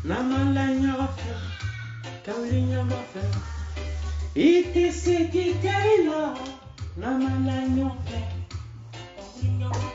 Namalanyofe, Kaulinyofe, ite sekitaila, Namalanyofe, Kaulinyofe,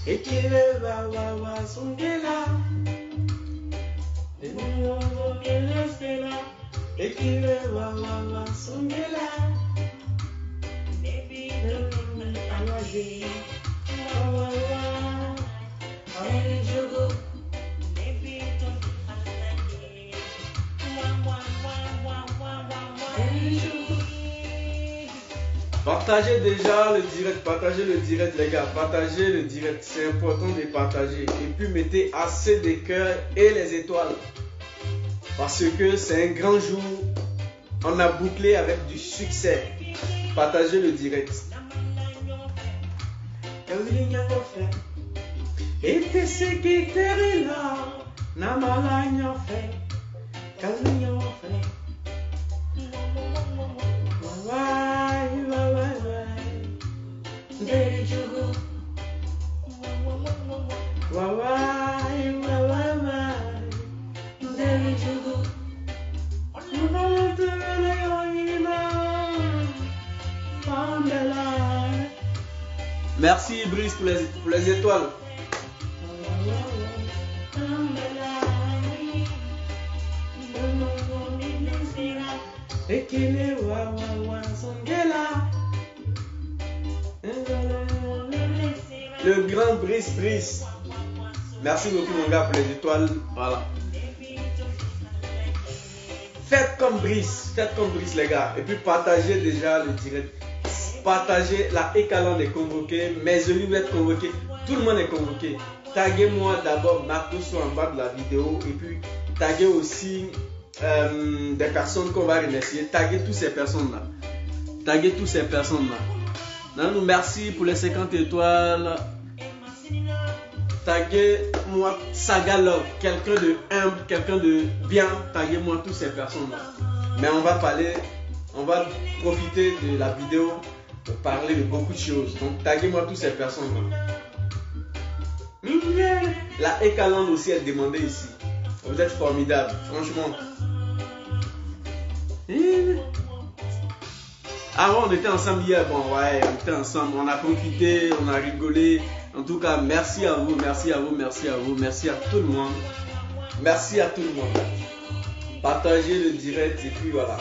Ekile wa sungela, ekile wa sungela, baby don't alaje, wa ayijogo, baby don't alaje, ayijogo. Partagez déjà le direct les gars, partagez le direct, c'est important de partager et puis mettez assez de cœurs et les étoiles parce que c'est un grand jour, on a bouclé avec du succès. Partagez le direct. Merci Brice pour les étoiles. Le grand Brice. Merci beaucoup mon gars pour les étoiles. Voilà. Faites comme Brice les gars. Et puis partagez déjà le direct. Partagez, la Ekaland est convoquée, mes amis vont être convoqués, tout le monde est convoqué. Taguez-moi d'abord Marcos en bas de la vidéo et puis taguez aussi des personnes qu'on va remercier. Taguez toutes ces personnes-là. Non, merci pour les 50 étoiles. Taguez-moi Saga Love, quelqu'un de humble, quelqu'un de bien. Taguez-moi toutes ces personnes-là. Mais on va profiter de la vidéo pour parler de beaucoup de choses. Donc taguez-moi toutes ces personnes-là. La Ekaland aussi est demandée ici. Vous êtes formidables, franchement. Avant on était ensemble hier, on était ensemble, on a profité, on a rigolé. En tout cas, merci à vous, merci à tout le monde. Merci à tout le monde. Partagez le direct et puis voilà.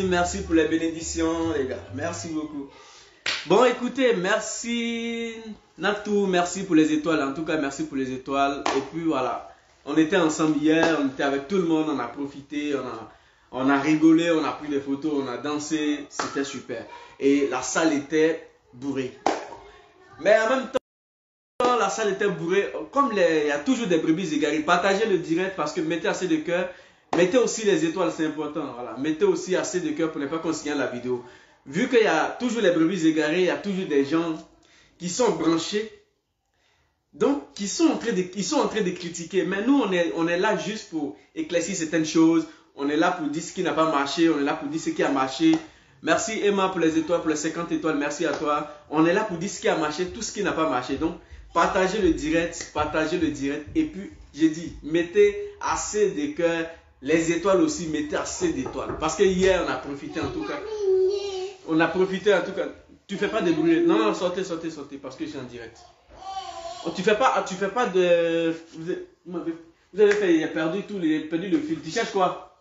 Merci pour les bénédictions les gars, merci beaucoup. Bon écoutez, merci Natou, merci pour les étoiles, en tout cas merci pour les étoiles. Et puis voilà, on était ensemble hier, on était avec tout le monde, on a profité, on a rigolé, on a pris des photos, on a dansé, c'était super. Et la salle était bourrée. Mais en même temps, la salle était bourrée, comme il y a toujours des brebis égarées, partagez le direct parce que mettez assez de cœur, mettez aussi les étoiles, c'est important, voilà. Mettez aussi assez de cœur pour ne pas qu'on signale la vidéo. Vu qu'il y a toujours les brebis égarées, il y a toujours des gens qui sont branchés, donc qui sont en train de critiquer. Mais nous, on est là juste pour éclaircir certaines choses, on est là pour dire ce qui n'a pas marché, on est là pour dire ce qui a marché. Merci Emma pour les étoiles, pour les 50 étoiles, merci à toi. On est là pour dire ce qui a marché, tout ce qui n'a pas marché. Donc, partagez le direct, et puis, j'ai dit, mettez assez de cœur, les étoiles aussi, mettez assez d'étoiles. Parce que hier, on a profité en tout cas. Tu fais pas de bruit. Non, sortez, parce que je suis en direct. Oh, tu fais pas de... Vous avez fait, il a perdu le fil. Tu cherches quoi?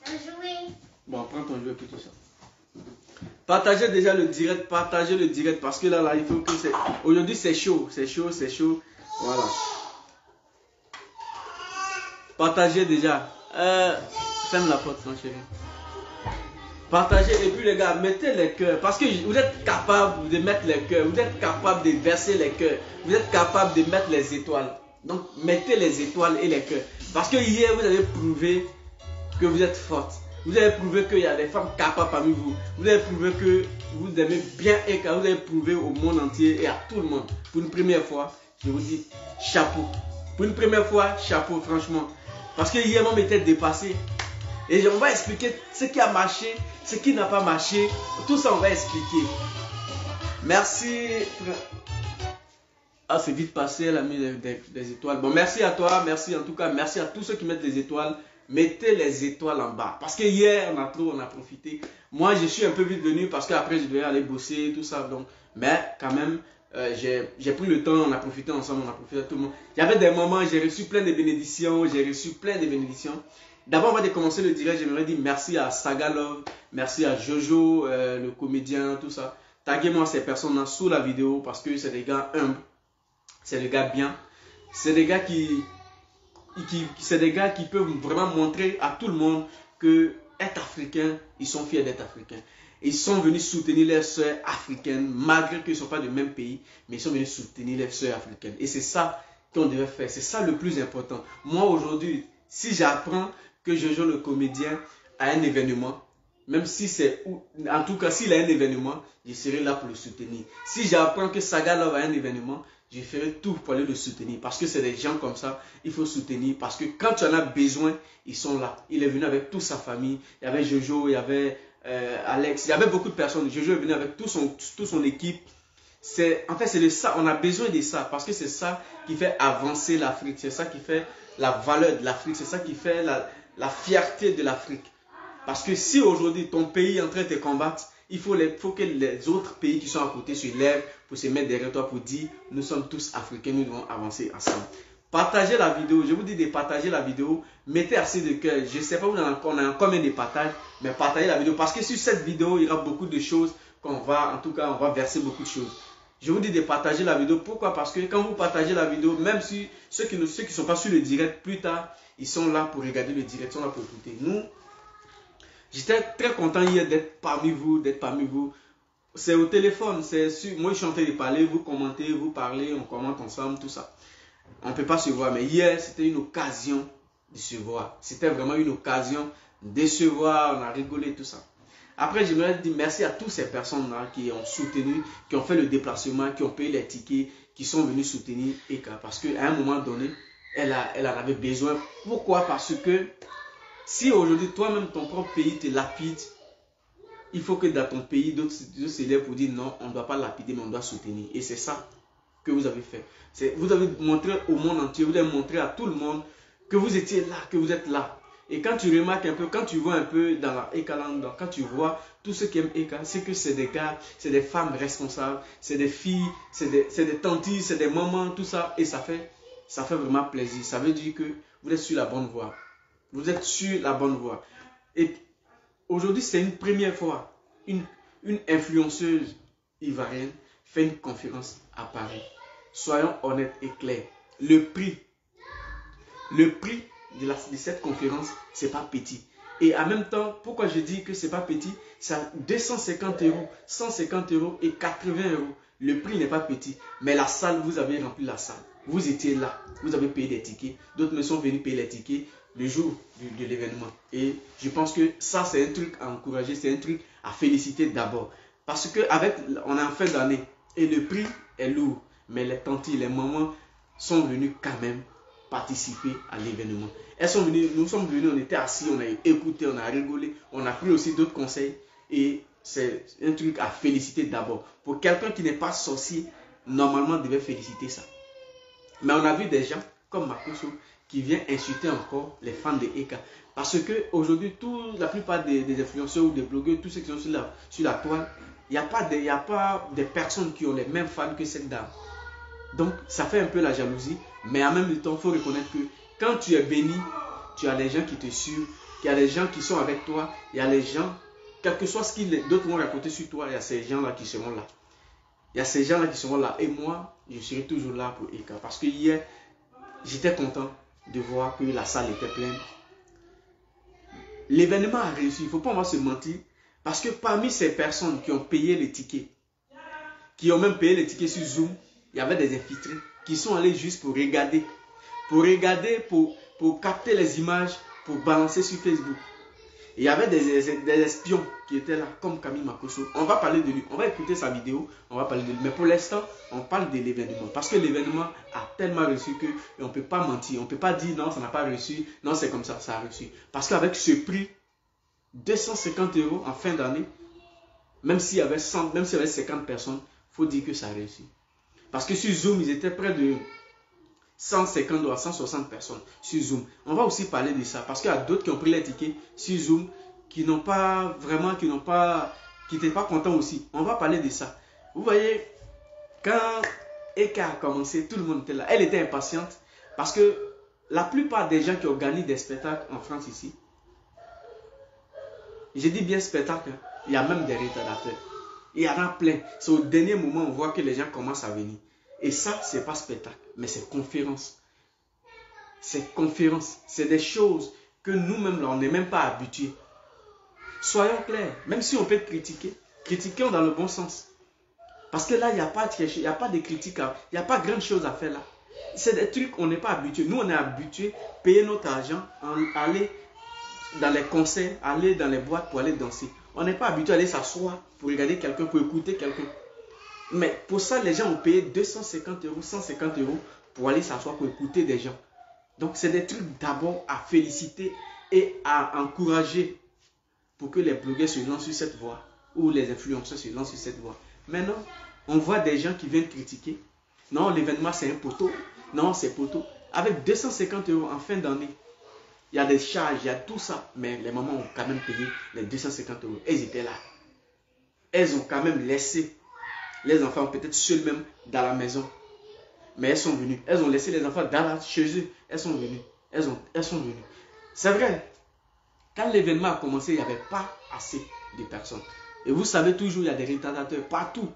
Un jouet. Bon, prends ton jouet, tout ça. Partagez déjà le direct, parce que là, il faut que c'est... Aujourd'hui, c'est chaud. Voilà. Partagez déjà. Ferme la porte, mon chéri. Partagez et puis les gars, mettez les cœurs parce que vous êtes capable de mettre les cœurs, vous êtes capable de verser les cœurs, vous êtes capable de mettre les étoiles. Donc mettez les étoiles et les cœurs parce que hier vous avez prouvé que vous êtes forte. Vous avez prouvé qu'il y a des femmes capables parmi vous. Vous avez prouvé que vous aimez bien Eka. Vous avez prouvé au monde entier et à tout le monde. Pour une première fois, je vous dis chapeau. Pour une première fois, chapeau franchement. Parce que hier, on m'était dépassé. Et on va expliquer ce qui a marché, ce qui n'a pas marché. Tout ça, on va expliquer. Merci. Ah, c'est vite passé, elle a mis des étoiles. Bon, merci à toi. Merci en tout cas. Merci à tous ceux qui mettent des étoiles. Mettez les étoiles en bas. Parce que hier, on a profité. Moi, je suis un peu vite venu parce qu'après, je devais aller bosser, tout ça. Donc, mais quand même, j'ai pris le temps, on a profité ensemble, on a profité tout le monde. Il y avait des moments, j'ai reçu plein de bénédictions, D'abord, avant de commencer le direct, j'aimerais dire merci à Saga Love, merci à Jojo, le comédien, tout ça. Taguez-moi ces personnes-là sous la vidéo parce que c'est des gars humbles, c'est des gars bien, c'est des gars c'est des gars qui peuvent vraiment montrer à tout le monde que être africain, ils sont fiers d'être africains. Ils sont venus soutenir leurs soeurs africaines, malgré qu'ils ne sont pas du même pays, mais ils sont venus soutenir leurs soeurs africaines. Et c'est ça qu'on devait faire, c'est ça le plus important. Moi aujourd'hui, si j'apprends que Jojo le comédien a un événement, même si c'est, en tout cas s'il a un événement, je serai là pour le soutenir. Si j'apprends que Saga Love a un événement, je ferai tout pour aller le soutenir. Parce que c'est des gens comme ça, il faut soutenir. Parce que quand tu en as besoin, ils sont là. Il est venu avec toute sa famille. Il y avait Jojo, il y avait Alex. Il y avait beaucoup de personnes. Jojo est venu avec toute son équipe. En fait, c'est de ça. On a besoin de ça. Parce que c'est ça qui fait avancer l'Afrique. C'est ça qui fait la valeur de l'Afrique. C'est ça qui fait la fierté de l'Afrique. Parce que si aujourd'hui ton pays est en train de te combattre, il faut que les autres pays qui sont à côté se lèvent pour se mettre derrière toi pour dire nous sommes tous africains, nous devons avancer ensemble. Partagez la vidéo, je vous dis de partager la vidéo, mettez assez de cœur. Je ne sais pas on a combien de partages, mais partagez la vidéo parce que sur cette vidéo, il y aura beaucoup de choses on va verser beaucoup de choses. Je vous dis de partager la vidéo. Pourquoi? Parce que quand vous partagez la vidéo, même si ceux qui ne sont pas sur le direct, plus tard, ils sont là pour regarder le direct, ils sont là pour écouter. Nous, j'étais très content hier d'être parmi vous, C'est au téléphone, moi je suis en train de parler, vous commentez, vous parlez, on commente ensemble, tout ça. On ne peut pas se voir, mais hier c'était une occasion de se voir. C'était vraiment une occasion de se voir, on a rigolé, tout ça. Après, j'aimerais dire merci à toutes ces personnes-là qui ont soutenu, qui ont fait le déplacement, qui ont payé les tickets, qui sont venus soutenir Eka. Parce qu'à un moment donné, elle en avait besoin. Pourquoi? Parce que si aujourd'hui, toi-même, ton propre pays te lapide, il faut que dans ton pays, d'autres se lèvent pour dire non, on ne doit pas lapider, mais on doit soutenir. Et c'est ça que vous avez fait. Vous avez montré au monde entier, vous avez montré à tout le monde que vous étiez là, que vous êtes là. Et quand tu remarques un peu, quand tu vois un peu dans la Eka Land, quand tu vois tous ceux qui aiment Eka, c'est que c'est des gars, c'est des femmes responsables, c'est des filles, c'est des tantis, c'est des mamans, tout ça. Et ça fait vraiment plaisir. Ça veut dire que vous êtes sur la bonne voie. Vous êtes sur la bonne voie. Et aujourd'hui, c'est une première fois. Une influenceuse ivoirienne fait une conférence à Paris. Soyons honnêtes et clairs. Le prix de cette conférence, c'est pas petit. Et en même temps, pourquoi je dis que c'est pas petit? C'est 250 €, 150 € et 80 €. Le prix n'est pas petit. Mais la salle, vous avez rempli la salle. Vous étiez là. Vous avez payé des tickets. D'autres me sont venus payer les tickets le jour de l'événement. Et je pense que ça, c'est un truc à encourager. C'est un truc à féliciter d'abord. Parce qu'on est en fin d'année. Et le prix est lourd. Mais les tantis, les mamans sont venus quand même participer à l'événement. Elles sont venues, nous sommes venus, on était assis, on a écouté, on a rigolé, on a pris aussi d'autres conseils. Et c'est un truc à féliciter d'abord. Pour quelqu'un qui n'est pas sorcier, normalement devait féliciter ça. Mais on a vu des gens comme Makoso qui viennent insulter encore les fans de Eka. Parce que aujourd'hui, la plupart des influenceurs ou des blogueurs, tous ceux qui sont sur la toile, il n'y a pas des personnes qui ont les mêmes fans que cette dame. Donc, ça fait un peu la jalousie. Mais en même temps, il faut reconnaître que quand tu es béni, tu as des gens qui te suivent, il y a des gens qui sont avec toi, il y a les gens, quel que soit ce qu'ils d'autres vont raconter sur toi, il y a ces gens-là qui seront là. Il y a ces gens-là qui seront là. Et moi, je serai toujours là pour Eka. Parce que hier, j'étais content de voir que la salle était pleine. L'événement a réussi. Il ne faut pas se mentir. Parce que parmi ces personnes qui ont payé les tickets, qui ont même payé les tickets sur Zoom, il y avait des infiltrés qui sont allés juste pour regarder, pour capter les images, pour balancer sur Facebook. Il y avait des espions qui étaient là, comme Camille Makosso. On va parler de lui, on va écouter sa vidéo, on va parler de lui. Mais pour l'instant, on parle de l'événement. Parce que l'événement a tellement reçu qu'on ne peut pas mentir. On ne peut pas dire non, ça n'a pas reçu, non, c'est comme ça, ça a reçu. Parce qu'avec ce prix, 250 € en fin d'année, même s'il y avait 50 personnes, il faut dire que ça a réussi. Parce que sur Zoom, ils étaient près de 150 à 160 personnes sur Zoom. On va aussi parler de ça parce qu'il y a d'autres qui ont pris les tickets sur Zoom qui n'ont pas vraiment, qui n'étaient pas contents aussi. On va parler de ça. Vous voyez, quand Eka a commencé, tout le monde était là. Elle était impatiente parce que la plupart des gens qui organisent des spectacles en France ici, je dis bien spectacle, hein, il y a même des retardateurs. Il y en a plein. C'est au dernier moment on voit que les gens commencent à venir. Et ça, ce n'est pas spectacle, mais c'est conférence. C'est conférence. C'est des choses que nous-mêmes, là, on n'est même pas habitués. Soyons clairs. Même si on peut critiquer, critiquons dans le bon sens. Parce que là, il n'y a pas de critique, il n'y a pas grand chose à faire là. C'est des trucs qu'on n'est pas habitués. Nous, on est habitués à payer notre argent, aller dans les concerts, aller dans les boîtes pour aller danser. On n'est pas habitué à aller s'asseoir pour regarder quelqu'un, pour écouter quelqu'un. Mais pour ça, les gens ont payé 250 €, 150 € pour aller s'asseoir, pour écouter des gens. Donc, c'est des trucs d'abord à féliciter et à encourager pour que les blogueurs se lancent sur cette voie ou les influenceurs se lancent sur cette voie. Maintenant, on voit des gens qui viennent critiquer. Non, l'événement, c'est un poteau. Non, c'est poteau. Avec 250 € en fin d'année, il y a des charges, il y a tout ça. Mais les mamans ont quand même payé les 250 €. Elles étaient là. Elles ont quand même laissé les enfants peut-être seuls même dans la maison. Mais elles sont venues. Elles ont laissé les enfants chez eux. Elles sont venues. Elles sont venues. C'est vrai. Quand l'événement a commencé, il n'y avait pas assez de personnes. Et vous savez, toujours, il y a des retardateurs. Partout.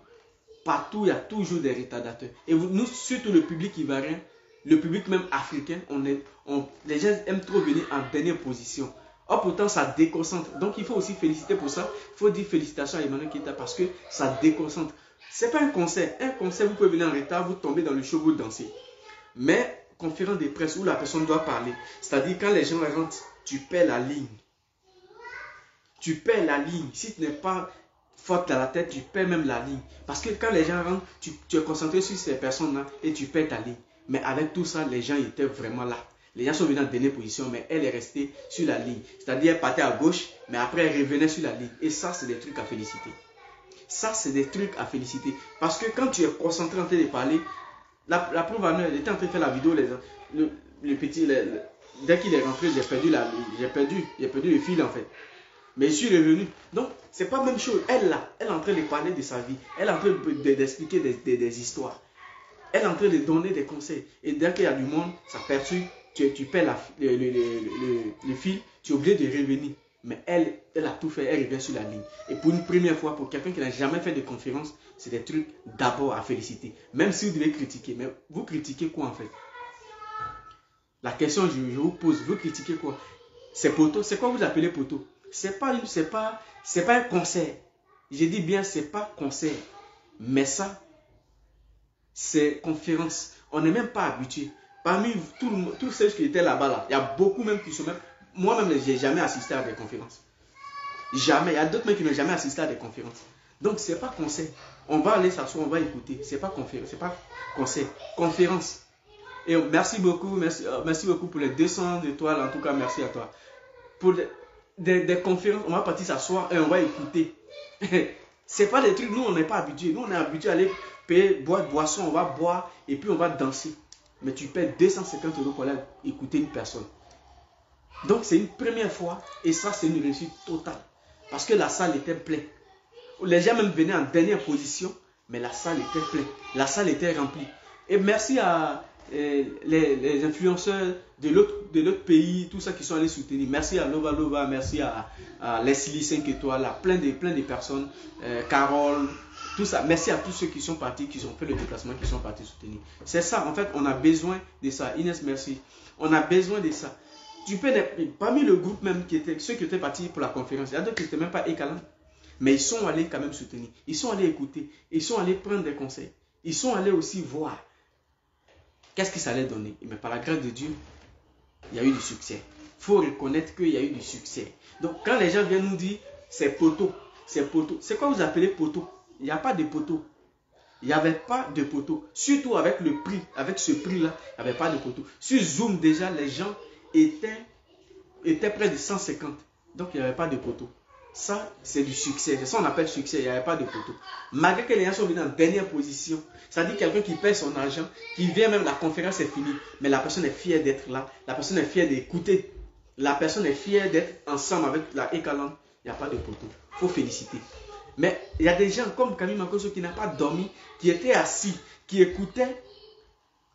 Partout, il y a toujours des retardateurs. Et nous, surtout le public ivoirien, le public même africain, les gens aiment trop venir en dernière position. Or, pourtant, ça déconcentre. Donc, il faut aussi féliciter pour ça. Il faut dire félicitations à Emmanuel Keita parce que ça déconcentre. Ce n'est pas un concert. Un concert, vous pouvez venir en retard, vous tombez dans le show, vous dansez. Mais, conférence de presse où la personne doit parler. C'est-à-dire, quand les gens rentrent, tu perds la ligne. Tu perds la ligne. Si tu n'es pas forte dans la tête, tu perds même la ligne. Parce que quand les gens rentrent, tu es concentré sur ces personnes-là et tu perds ta ligne. Mais avec tout ça, les gens étaient vraiment là. Les gens sont venus en dernière position, mais elle est restée sur la ligne. C'est-à-dire, elle partait à gauche, mais après, elle revenait sur la ligne. Et ça, c'est des trucs à féliciter. Ça, c'est des trucs à féliciter. Parce que quand tu es concentré en train de parler, la preuve, elle était en train de faire la vidéo, le petit, dès qu'il est rentré, j'ai perdu le fil en fait. Mais je suis revenu. Donc, c'est pas la même chose. Elle là, elle est en train de parler de sa vie. Elle est en train d'expliquer des histoires. Elle est en train de donner des conseils. Et dès qu'il y a du monde, ça perturbe. Tu perds le fil, tu es obligé de revenir. Mais elle a tout fait, elle revient sur la ligne. Et pour une première fois, pour quelqu'un qui n'a jamais fait de conférence, c'est des trucs d'abord à féliciter. Même si vous devez critiquer, mais vous critiquez quoi en fait? La question je vous pose, vous critiquez quoi? C'est poteau, c'est quoi vous appelez poteau? C'est pas un concert. Je dis bien, c'est pas concert. Mais ça, c'est conférence. On n'est même pas habitué. Parmi tous ceux qui étaient là-bas, là, il y a beaucoup même qui sont même... Moi-même, je n'ai jamais assisté à des conférences. Jamais. Il y a d'autres même qui n'ont jamais assisté à des conférences. Donc, ce n'est pas concert. On va aller s'asseoir, on va écouter. Ce n'est pas conférence. C'est pas concert. Conférence. Et merci beaucoup. Merci beaucoup pour les 200 étoiles. En tout cas, merci à toi. Pour des conférences, on va partir s'asseoir et on va écouter. Ce n'est pas des trucs, nous, on n'est pas habitués. Nous, on est habitués à aller payer, boire, boisson, on va boire et puis on va danser. Mais tu paies 250 € pour aller écouter une personne. Donc, c'est une première fois et ça, c'est une réussite totale. Parce que la salle était pleine. Les gens même venaient en dernière position, mais la salle était pleine. La salle était remplie. Et merci à les influenceurs de l'autre pays, tout ça qui sont allés soutenir. Merci à Lova Lova, merci à Leslie 5 étoiles, plein de personnes, Carole, tout ça. Merci à tous ceux qui sont partis, qui ont fait le déplacement, qui sont partis soutenir. C'est ça, en fait, on a besoin de ça. Inès, merci. On a besoin de ça. Tu peux, parmi le groupe même, ceux qui étaient partis pour la conférence, il y a d'autres qui n'étaient même pas écalants. Mais ils sont allés quand même soutenir. Ils sont allés écouter. Ils sont allés prendre des conseils. Ils sont allés aussi voir qu'est-ce que ça allait donner. Mais par la grâce de Dieu, il y a eu du succès. Il faut reconnaître qu'il y a eu du succès. Donc quand les gens viennent nous dire, c'est poteau, c'est poteau. C'est quoi vous appelez poteau? Il n'y a pas de poteau. Il n'y avait pas de poteau. Surtout avec le prix, avec ce prix-là, il n'y avait pas de poteau. Sur Zoom, déjà, les gens étaient près de 150. Donc, il n'y avait pas de poteau. Ça, c'est du succès. C'est ça qu'on appelle succès. Il n'y avait pas de poteau. Malgré que les gens sont venus en dernière position, ça dit quelqu'un qui paie son argent, qui vient même, la conférence est finie, mais la personne est fière d'être là. La personne est fière d'écouter. La personne est fière d'être ensemble avec la Ekalan. Il n'y a pas de poteau. Il faut féliciter. Mais il y a des gens comme Camille Makoso qui n'a pas dormi, qui étaient assis, qui écoutaient,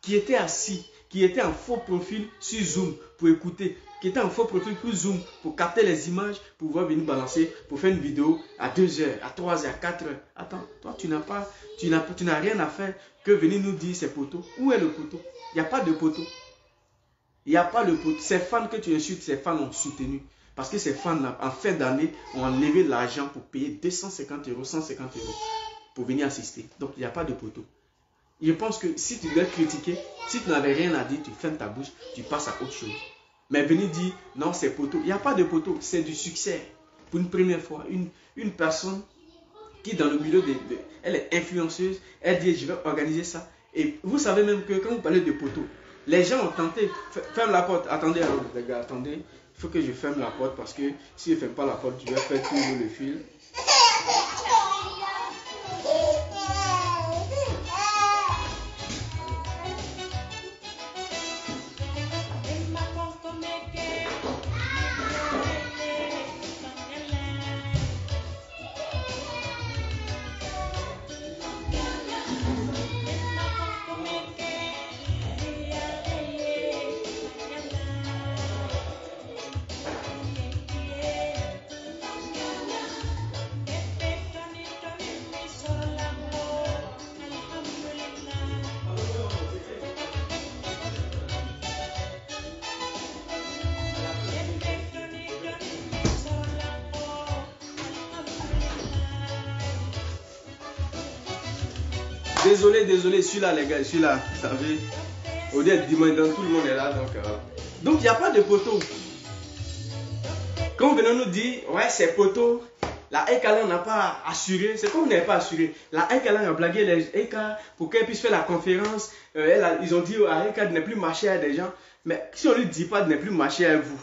qui étaient assis, qui étaient en faux profil sur Zoom pour écouter, qui étaient en faux profil pour Zoom pour capter les images, pour pouvoir venir balancer, pour faire une vidéo à 2 heures, à 3 heures, à 4 heures. Attends, toi tu n'as rien à faire que venir nous dire c'est poteau. Où est le poteau? Il n'y a pas de poteau. Il n'y a pas de poteau. Ces fans que tu insultes, ces fans ont soutenu. Parce que ces fans-là, en fin d'année, ont enlevé de l'argent pour payer 250 euros, 150 euros pour venir assister. Donc, il n'y a pas de poteau. Je pense que si tu dois critiquer, si tu n'avais rien à dire, tu fermes ta bouche, tu passes à autre chose. Mais venir dire, non, c'est poteau. Il n'y a pas de poteau, c'est du succès. Pour une première fois, une personne qui, dans le milieu, elle est influenceuse, elle dit, je vais organiser ça. Et vous savez même que quand vous parlez de poteau, les gens ont tenté, ferme la porte, attendez, les gars, attendez. Il faut que je ferme la porte parce que si je ne ferme pas la porte, je vais faire tourner le fil. Désolé, celui-là, les gars, celui-là, vous savez, au lieu de dimanche, tout le monde est là, donc il n'y a pas de poteau. Quand vous venez nous dire, ouais, c'est poteau, la Ekalan n'a pas assuré, c'est comme vous n'avez pas assuré. La Ekalan a blagué les Eka pour qu'elle puisse faire la conférence. Ils ont dit à Eka de ne plus marcher à des gens. Mais si on ne lui dit pas de ne plus marcher à vous,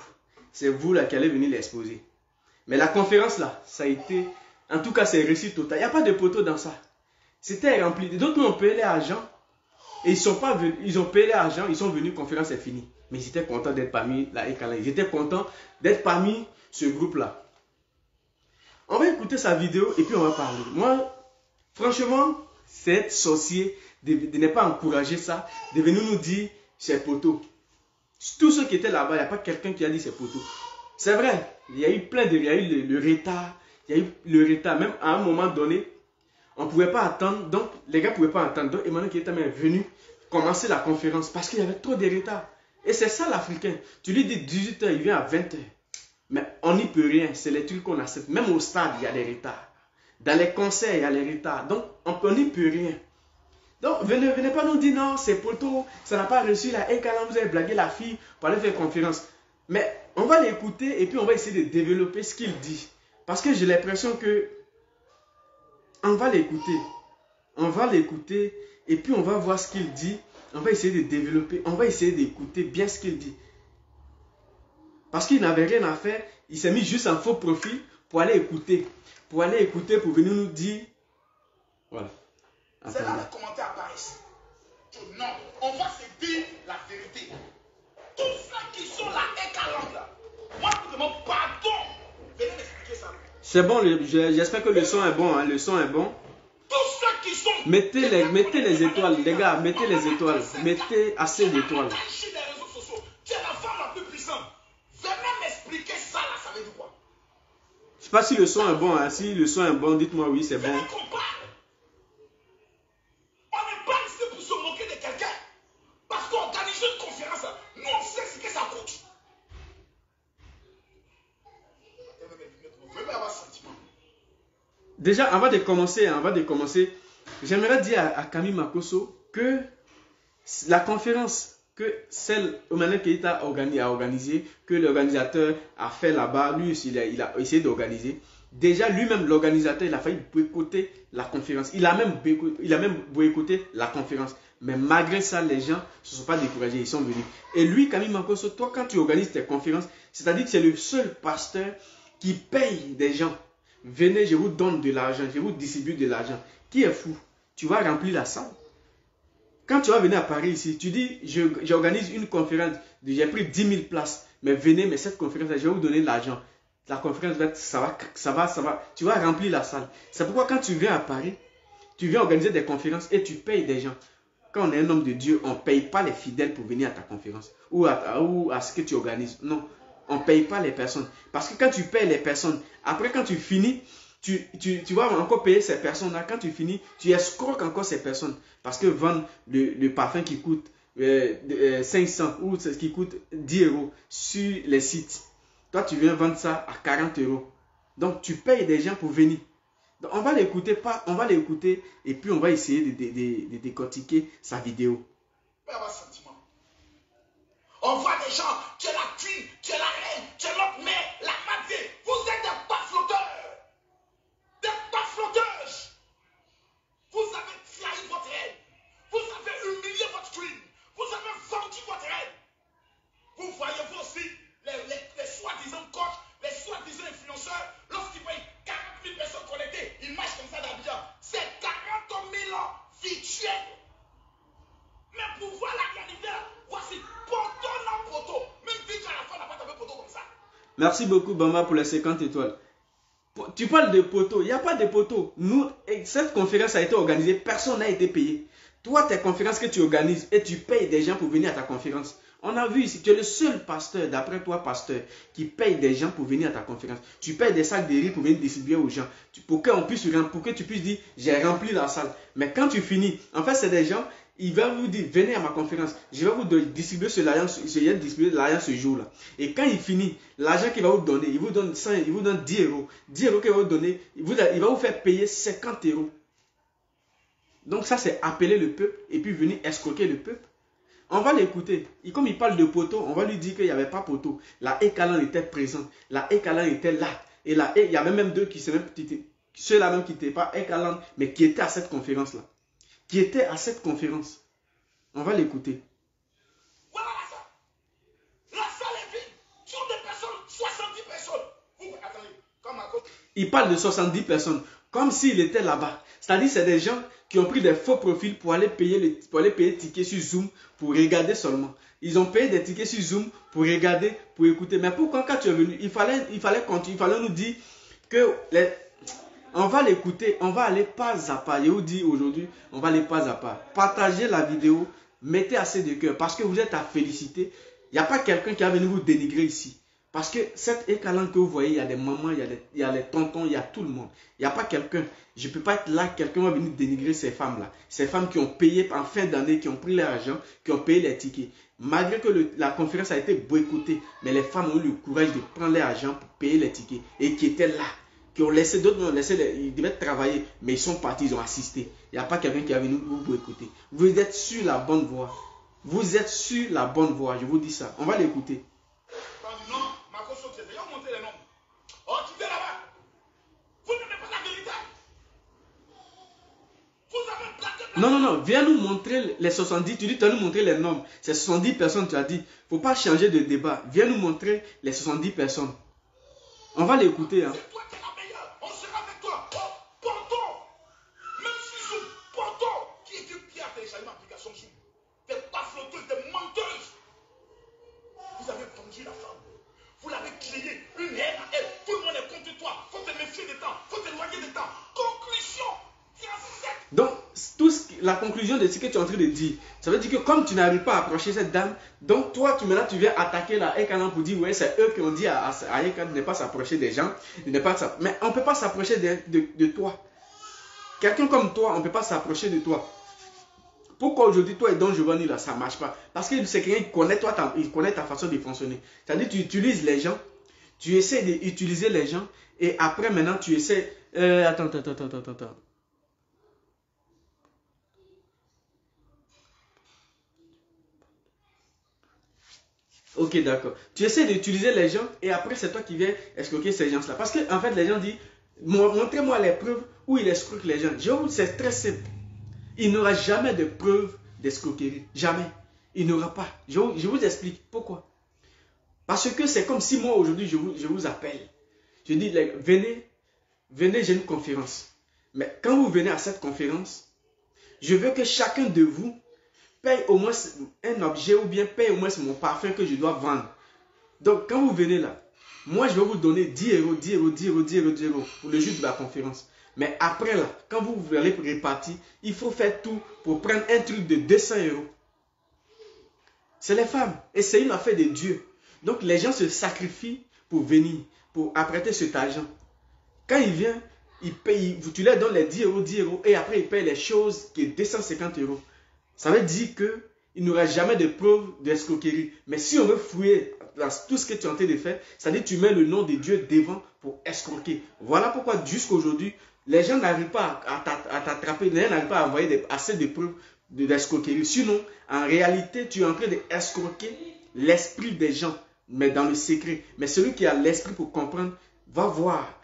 c'est vous là qui allez venir l'exposer. Mais la conférence là, ça a été, en tout cas, c'est réussi total. Il n'y a pas de poteau dans ça. C'était rempli. D'autres ont payé l'argent. Et ils sont pas venus, ils ont payé l'argent, ils sont venus, conférence est finie. Mais ils étaient contents d'être parmi la Ekalan. Ils étaient contents d'être parmi ce groupe-là. On va écouter sa vidéo et puis on va parler. Moi, franchement, c'est être sorcier de ne pas encourager ça, de venir nous dire c'est poteau. Tous ceux qui étaient là-bas, il n'y a pas quelqu'un qui a dit c'est poteau. C'est vrai, il y a eu plein de... Il y a eu le retard. Il y a eu le retard. Même à un moment donné, on ne pouvait pas attendre. Donc, les gars ne pouvaient pas attendre. Donc, Emmanuel qui était même venu commencer la conférence parce qu'il y avait trop de retard. Et c'est ça l'Africain. Tu lui dis 18 h, il vient à 20 h. Mais on n'y peut rien. C'est les trucs qu'on accepte. Même au stade, il y a des retards. Dans les concerts, il y a des retards. Donc, on n'y peut rien. Donc, venez pas nous dire non, c'est poteau, ça n'a pas reçu la Ekalan, vous avez blagué la fille pour aller faire conférence. Mais on va l'écouter et puis on va essayer de développer ce qu'il dit. Parce que j'ai l'impression que on va l'écouter. On va l'écouter et puis on va voir ce qu'il dit. On va essayer de développer, on va essayer d'écouter bien ce qu'il dit. Parce qu'il n'avait rien à faire, il s'est mis juste en faux profil pour aller écouter. Pour aller écouter, pour venir nous dire. Voilà. C'est là les commentaires apparaissent. Non, on va se dire la vérité. Tous ceux qui sont là, Ekalan là, moi je vous demande pardon. Venez m'expliquer ça. C'est bon, j'espère que le son est bon. Hein, le son est bon. Tous ceux qui sont. Mettez les étoiles, les gars, mettez les étoiles. Mettez assez d'étoiles. Tu es la femme la plus puissante. Venez m'expliquer ça là, ça veut dire quoi? Je ne sais pas si le son est bon. Hein. Si le son est bon, dites-moi oui, c'est bon. déjà, avant de commencer, j'aimerais dire à Camille Makosso que la conférence que celle Emmanuel Keita a organisée, que l'organisateur a fait là-bas, lui aussi, il a essayé d'organiser. Déjà, lui-même, l'organisateur, il a failli boycotter la conférence. Il a même boycotté la conférence. Mais malgré ça, les gens ne se sont pas découragés, ils sont venus. Et lui, Camille Makosso, toi, quand tu organises tes conférences, c'est-à-dire que c'est le seul pasteur qui paye des gens. Venez, je vous donne de l'argent, je vous distribue de l'argent. Qui est fou? Tu vas remplir la salle. Quand tu vas venir à Paris ici, tu dis, j'organise une conférence, j'ai pris 10 000 places, mais venez, mais cette conférence, je vais vous donner de l'argent. La conférence, ça va, tu vas remplir la salle. C'est pourquoi quand tu viens à Paris, tu viens organiser des conférences et tu payes des gens. Quand on est un homme de Dieu, on ne paye pas les fidèles pour venir à ta conférence ou à ce que tu organises. Non, on ne paye pas les personnes. Parce que quand tu payes les personnes, après quand tu finis, tu vas encore payer ces personnes-là. Quand tu finis, tu escroques encore ces personnes. Parce que vendre le parfum qui coûte 500 ou qui coûte 10 euros sur les sites, toi tu viens vendre ça à 40 euros. Donc tu payes des gens pour venir. Donc, on va l'écouter et puis on va essayer de décortiquer sa vidéo. On voit des gens, tu es la queen, tu es la reine, tu es notre mère, la madre. Vous êtes des pas flotteurs. Des pas flotteuses. Vous avez trahi votre reine. Vous avez humilié votre queen. Vous avez vendu votre reine. Vous voyez vous aussi les soi-disant coachs, les soi-disant influenceurs, lorsqu'ils voient 40 000 personnes connectées, ils marchent comme ça d'Abidjan. C'est 40 000 virtuels. Mais pour voir la réalité, voici poteau dans poteau. Même si à la fin, on n'a pas tapé poteau comme ça. Merci beaucoup, Bamba, pour les 50 étoiles. Tu parles de poteau. Il n'y a pas de poteau. Cette conférence a été organisée, personne n'a été payé. Toi, tes conférences que tu organises et tu payes des gens pour venir à ta conférence. On a vu ici, tu es le seul pasteur, d'après toi, pasteur, qui paye des gens pour venir à ta conférence. Tu payes des sacs de riz pour venir distribuer aux gens. Pour que tu puisses dire, j'ai rempli la salle. Mais quand tu finis, en fait, c'est des gens, ils vont vous dire, venez à ma conférence. Je vais vous distribuer l'argent ce jour-là. Et quand il finit, l'argent qu'il va vous donner, il vous donne 100, il vous donne 10 euros. 10 euros qu'il va vous donner, il va vous faire payer 50 euros. Donc ça, c'est appeler le peuple et puis venir escroquer le peuple. On va l'écouter. Et comme il parle de poteau, on va lui dire qu'il n'y avait pas poteau. La Ekalan était présente. La Ekalan était là. Et là, il y avait même deux qui ceux-là même qui n'étaient pas Ekalan, mais qui étaient à cette conférence-là. Qui étaient à cette conférence. On va l'écouter. Voilà la salle. La salle est vide. Sur des personnes, 70 personnes. Vous, attendez, comme à côté. Il parle de 70 personnes. Comme s'il était là-bas. C'est-à-dire c'est des gens qui ont pris des faux profils pour aller payer tickets sur Zoom pour regarder seulement. Ils ont payé des tickets sur Zoom pour regarder, pour écouter. Mais pourquoi quand tu es venu, il fallait continuer, il fallait nous dire que on va l'écouter, on va aller pas à pas. Je vous dis aujourd'hui, on va aller pas à pas. Partagez la vidéo, mettez assez de cœur parce que vous êtes à féliciter. Il n'y a pas quelqu'un qui va venir vous dénigrer ici. Parce que cette Ekalan que vous voyez, il y a des mamans, il y a les tontons, il y a tout le monde. Il n'y a pas quelqu'un. Je ne peux pas être là, quelqu'un va venir dénigrer ces femmes-là. Ces femmes qui ont payé en fin d'année, qui ont pris leur argent, qui ont payé les tickets. Malgré que la conférence a été boycottée, mais les femmes ont eu le courage de prendre leur argent pour payer les tickets. Et qui étaient là. Qui ont laissé, d'autres ont laissé, ils devaient travailler, mais ils sont partis, ils ont assisté. Il n'y a pas quelqu'un qui est venu vous boycotter. Vous êtes sur la bonne voie. Vous êtes sur la bonne voie, je vous dis ça. On va l'écouter. Non, viens nous montrer les 70, tu dis tu vas nous montrer les nombres. C'est 70 personnes, tu as dit. Il ne faut pas changer de débat. Viens nous montrer les 70 personnes. On va l'écouter. Hein. C'est toi qui es la meilleure. On sera avec toi. Oh, pardon. Même si Zoom, pardon. Qui a téléchargé l'application Zoom? Des pas flotteuses, des menteuses. Vous avez vendu la femme. Vous l'avez créée. Une haine à elle. Tout le monde est contre toi. Il faut te méfier des temps. Il faut t'éloigner des temps. Conclusion. Donc, la conclusion de ce que tu es en train de dire, ça veut dire que comme tu n'arrives pas à approcher cette dame, donc toi, maintenant, tu viens attaquer la Ekalan pour dire, ouais, c'est eux qui ont dit à Ekalan de ne pas s'approcher des gens. Mais on ne peut pas s'approcher de toi. Quelqu'un comme toi, on ne peut pas s'approcher de toi. Pourquoi aujourd'hui, toi et Don Giovanni, là, ça ne marche pas? Parce que c'est quelqu'un qui connaît toi, il connaît ta façon de fonctionner. C'est-à-dire, tu utilises les gens, Tu essaies d'utiliser les gens et après maintenant tu essaies... Attends. Ok, d'accord. Tu essaies d'utiliser les gens et après c'est toi qui viens escroquer ces gens-là. Parce que en fait les gens disent, montrez-moi les preuves où il escroque les gens. C'est très simple. Il n'aura jamais de preuves d'escroquerie. Jamais. Il n'aura pas. Je vous explique pourquoi. Parce que c'est comme si moi aujourd'hui je vous appelle. Je dis, venez, j'ai une conférence. Mais quand vous venez à cette conférence, je veux que chacun de vous paye au moins un objet ou bien paye au moins mon parfum que je dois vendre. Donc quand vous venez là, moi je vais vous donner 10 euros pour le jour de la conférence. Mais après là, quand vous allez répartir, il faut faire tout pour prendre un truc de 200 euros. C'est les femmes et c'est une affaire de Dieu. Donc les gens se sacrifient pour venir, pour apprêter cet argent. Quand il vient, il paye, tu leur donnes les 10 euros et après il paye les choses qui est 250 euros. Ça veut dire qu'il n'y aura jamais de preuve d'escroquerie. Mais si on veut fouiller tout ce que tu es en train de faire, ça veut dire que tu mets le nom de Dieu devant pour escroquer. Voilà pourquoi jusqu'à aujourd'hui, les gens n'arrivent pas à t'attraper, les gens n'arrivent pas à envoyer assez de preuves d'escroquerie. Sinon, en réalité, tu es en train d'escroquer l'esprit des gens, mais dans le secret. Mais celui qui a l'esprit pour comprendre, va voir.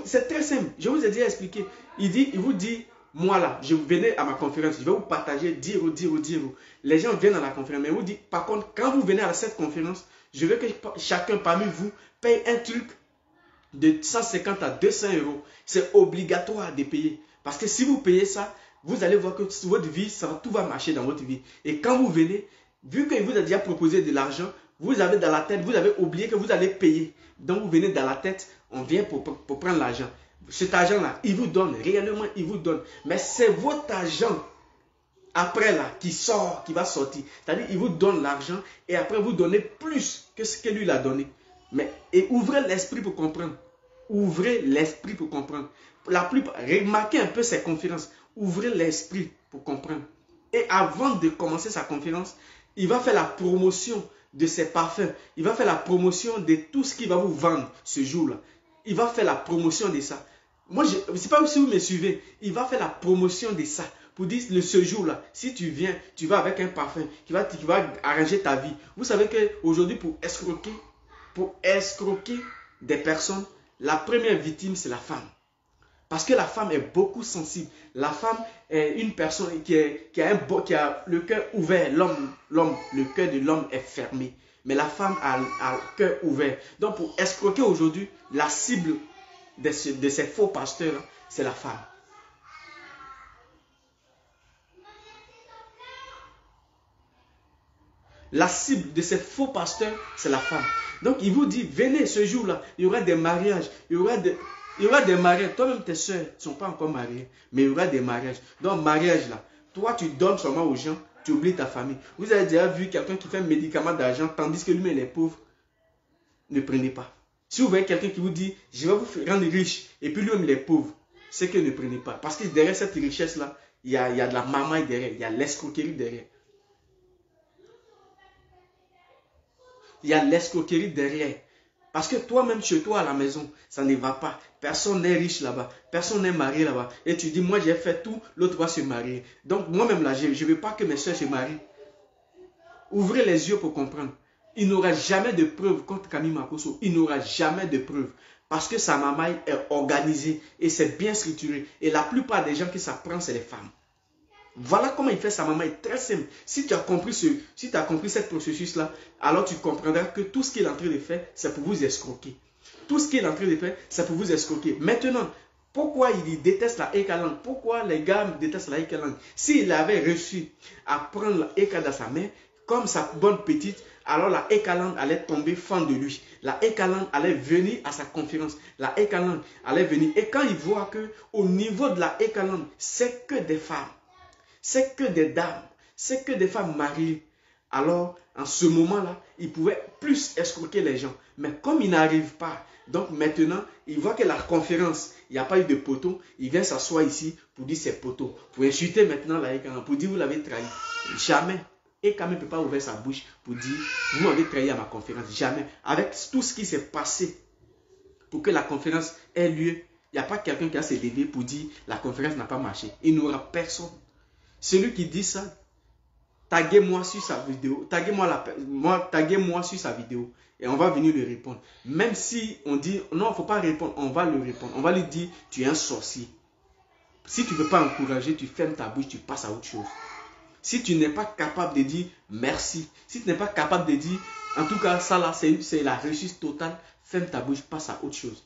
C'est très simple. Je vous ai déjà expliqué. Il vous dit, moi là, je venais à ma conférence, je vais vous partager 10 euros. Les gens viennent à la conférence, mais vous dit, par contre, quand vous venez à cette conférence, je veux que chacun parmi vous paye un truc de 150 à 200 euros. C'est obligatoire de payer. Parce que si vous payez ça, vous allez voir que votre vie, tout va marcher dans votre vie. Et quand vous venez, vu qu'il vous a déjà proposé de l'argent, vous avez dans la tête, vous avez oublié que vous allez payer. Donc vous venez dans la tête, on vient pour prendre l'argent. Cet argent-là, il vous donne, réellement il vous donne. Mais c'est votre argent, après là, qui sort, qui va sortir. C'est-à-dire, il vous donne l'argent et après vous donnez plus que ce que lui l'a donné. Et ouvrez l'esprit pour comprendre. Ouvrez l'esprit pour comprendre. Remarquez un peu ces conférences. Ouvrez l'esprit pour comprendre. Et avant de commencer sa conférence, il va faire la promotion de ses parfums. Il va faire la promotion de tout ce qu'il va vous vendre ce jour-là. Il va faire la promotion de ça. Moi, je ne sais pas si vous me suivez. Il va faire la promotion de ça. Pour dire, ce jour-là, si tu viens, tu vas avec un parfum qui va arranger ta vie. Vous savez qu'aujourd'hui, pour escroquer des personnes, la première victime, c'est la femme. Parce que la femme est beaucoup sensible. La femme est une personne qui a le cœur ouvert. Le cœur de l'homme est fermé. Mais la femme a le cœur ouvert. Donc pour escroquer aujourd'hui, la cible de ces faux pasteurs, c'est la femme. La cible de ces faux pasteurs, c'est la femme. Donc il vous dit, venez ce jour-là, il y aura des mariages, il y aura des mariages. Toi-même, tes soeurs ne sont pas encore mariées, mais il y aura des mariages. Donc, mariage là, toi, tu donnes seulement aux gens, tu oublies ta famille. Vous avez déjà vu quelqu'un qui fait un médicament d'argent, tandis que lui-même, les pauvres, ne prenez pas. Si vous voyez quelqu'un qui vous dit, je vais vous rendre riche, et puis lui-même, les pauvres, c'est que ne prenez pas. Parce que derrière cette richesse-là, il y a de la mamaille derrière, il y a l'escroquerie derrière. Il y a l'escroquerie derrière. Parce que toi-même, chez toi à la maison, ça ne va pas. Personne n'est riche là-bas. Personne n'est marié là-bas. Et tu dis, moi j'ai fait tout, l'autre va se marier. Donc moi-même là, je ne veux pas que mes soeurs se marient. Ouvrez les yeux pour comprendre. Il n'aura jamais de preuves contre Camille Makosso. Il n'aura jamais de preuves. Parce que sa mamaille est organisée et c'est bien structuré. Et la plupart des gens qui s'apprennent, c'est les femmes. Voilà comment il fait sa maman, est très simple. Si tu as compris ce processus-là, alors tu comprendras que tout ce qu'il est en train de faire, c'est pour vous escroquer. Tout ce qu'il est en train de faire, c'est pour vous escroquer. Maintenant, pourquoi il déteste la Eka langue? Pourquoi les gars détestent la Eka langue? S'il avait réussi à prendre la Eka dans sa main, comme sa bonne petite, alors la Eka langue allait tomber fan de lui. La Eka langue allait venir à sa conférence. La Eka langue allait venir. Et quand il voit que au niveau de la Eka langue, c'est que des femmes. C'est que des dames, c'est que des femmes mariées. Alors, en ce moment-là, il pouvait plus escroquer les gens. Mais comme il n'arrive pas, donc maintenant, il voit que la conférence, il n'y a pas eu de poteau, il vient s'asseoir ici pour dire c'est poteau. Pour insulter maintenant la Eka, pour dire vous l'avez trahi. Jamais. Et quand même ne peut pas ouvrir sa bouche pour dire vous m'avez trahi à ma conférence. Jamais. Avec tout ce qui s'est passé pour que la conférence ait lieu. Il n'y a pas quelqu'un qui a se levé pour dire la conférence n'a pas marché. Il n'y aura personne. Celui qui dit ça, taguez-moi sur sa vidéo. Taguez-moi sur sa vidéo. Et on va venir lui répondre. Même si on dit non, il ne faut pas répondre, on va lui répondre. On va lui dire tu es un sorcier. Si tu ne veux pas encourager, tu fermes ta bouche, tu passes à autre chose. Si tu n'es pas capable de dire merci, si tu n'es pas capable de dire en tout cas ça là c'est la réussite totale, ferme ta bouche, passe à autre chose.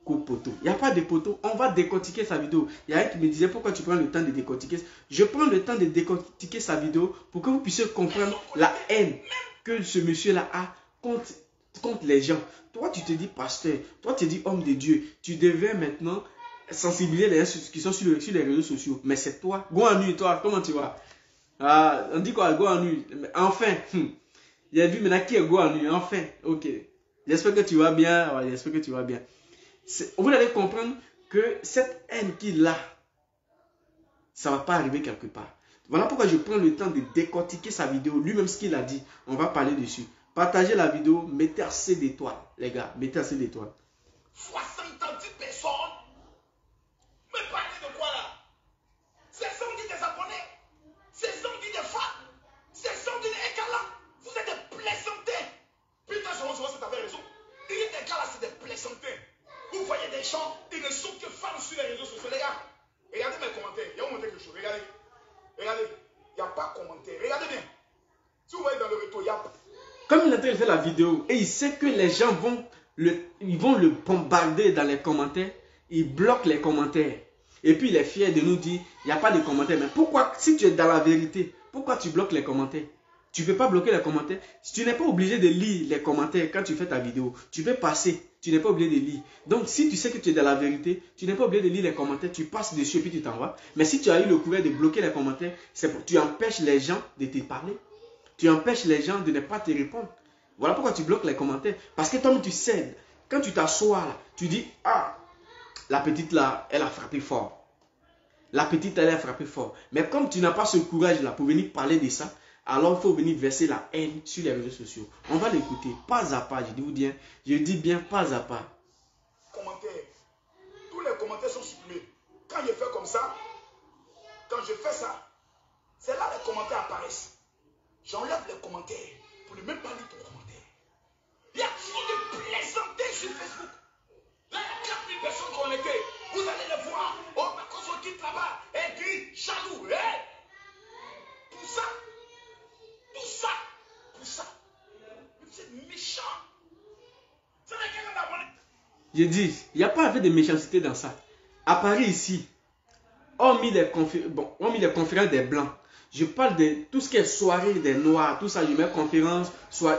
Coupe poteau. Il n'y a pas de poteau. On va décortiquer sa vidéo. Il y a un qui me disait pourquoi tu prends le temps de décortiquer. Je prends le temps de décortiquer sa vidéo pour que vous puissiez comprendre la haine que ce monsieur-là a contre les gens. Toi, tu te dis pasteur. Toi, tu te dis homme de Dieu. Tu devais maintenant sensibiliser les gens qui sont sur les réseaux sociaux. Mais c'est toi. Go en nuit, toi. Comment tu vas? Ah, on dit quoi? Go en nuit. Enfin. Il y a vu maintenant qui est go en nuit. Enfin. Ok. J'espère que tu vas bien. Ouais, j'espère que tu vas bien. Vous allez comprendre que cette haine qu'il a, ça ne va pas arriver quelque part. Voilà pourquoi je prends le temps de décortiquer sa vidéo. Lui-même ce qu'il a dit, on va parler dessus. Partagez la vidéo, mettez assez d'étoiles. Les gars, mettez assez d'étoiles. 70 personnes. Mais parlez de quoi là? C'est 110 des abonnés. C'est 110 des fans. C'est 110 des écalants. Vous êtes des plaisantés. Putain, c'est avec raison. Il y a des cas là, c'est des plaisantés. Vous voyez des gens, ils ne sont que fans sur les réseaux sociaux, les gars. Regardez mes commentaires. Il y a un quelque chose. Regardez. Regardez. Il n'y a pas de commentaire. Regardez bien. Si vous voyez dans le retour, il y a. Comme il est en train de faire la vidéo et il sait que les gens vont le bombarder dans les commentaires, il bloque les commentaires. Et puis il est fier de nous dire, il n'y a pas de commentaires. Mais pourquoi, si tu es dans la vérité, pourquoi tu bloques les commentaires? Tu ne peux pas bloquer les commentaires. Tu n'es pas obligé de lire les commentaires quand tu fais ta vidéo. Tu peux passer. Tu n'es pas obligé de lire. Donc, si tu sais que tu es dans la vérité, tu n'es pas obligé de lire les commentaires. Tu passes dessus et puis tu t'en vas. Mais si tu as eu le courage de bloquer les commentaires, tu empêches les gens de te parler. Tu empêches les gens de ne pas te répondre. Voilà pourquoi tu bloques les commentaires. Parce que toi, tu sais, quand tu t'assois là, tu dis, ah, la petite là, elle a frappé fort. La petite, elle a frappé fort. Mais comme tu n'as pas ce courage là pour venir parler de ça, alors il faut venir verser la haine sur les réseaux sociaux. On va l'écouter pas à pas, je dis bien pas à pas. Commentaires. Tous les commentaires sont supprimés. Quand je fais comme ça, c'est là les commentaires apparaissent. J'enlève les commentaires pour ne même pas lire ton commentaire. Il y a trop de plaisanteries sur Facebook. Là, il y a 4000 personnes connectées. Vous allez les voir. Oh, mais quand on quitte là-bas, elle crie, jaloux. Tout ça. C'est méchant. C'est quelqu'un d'abonné. Je dis, il n'y a pas de méchanceté dans ça. À Paris ici, on mis les conférences des blancs. Je parle de tout ce qui est soirée des noirs, tout ça, je mets conférence,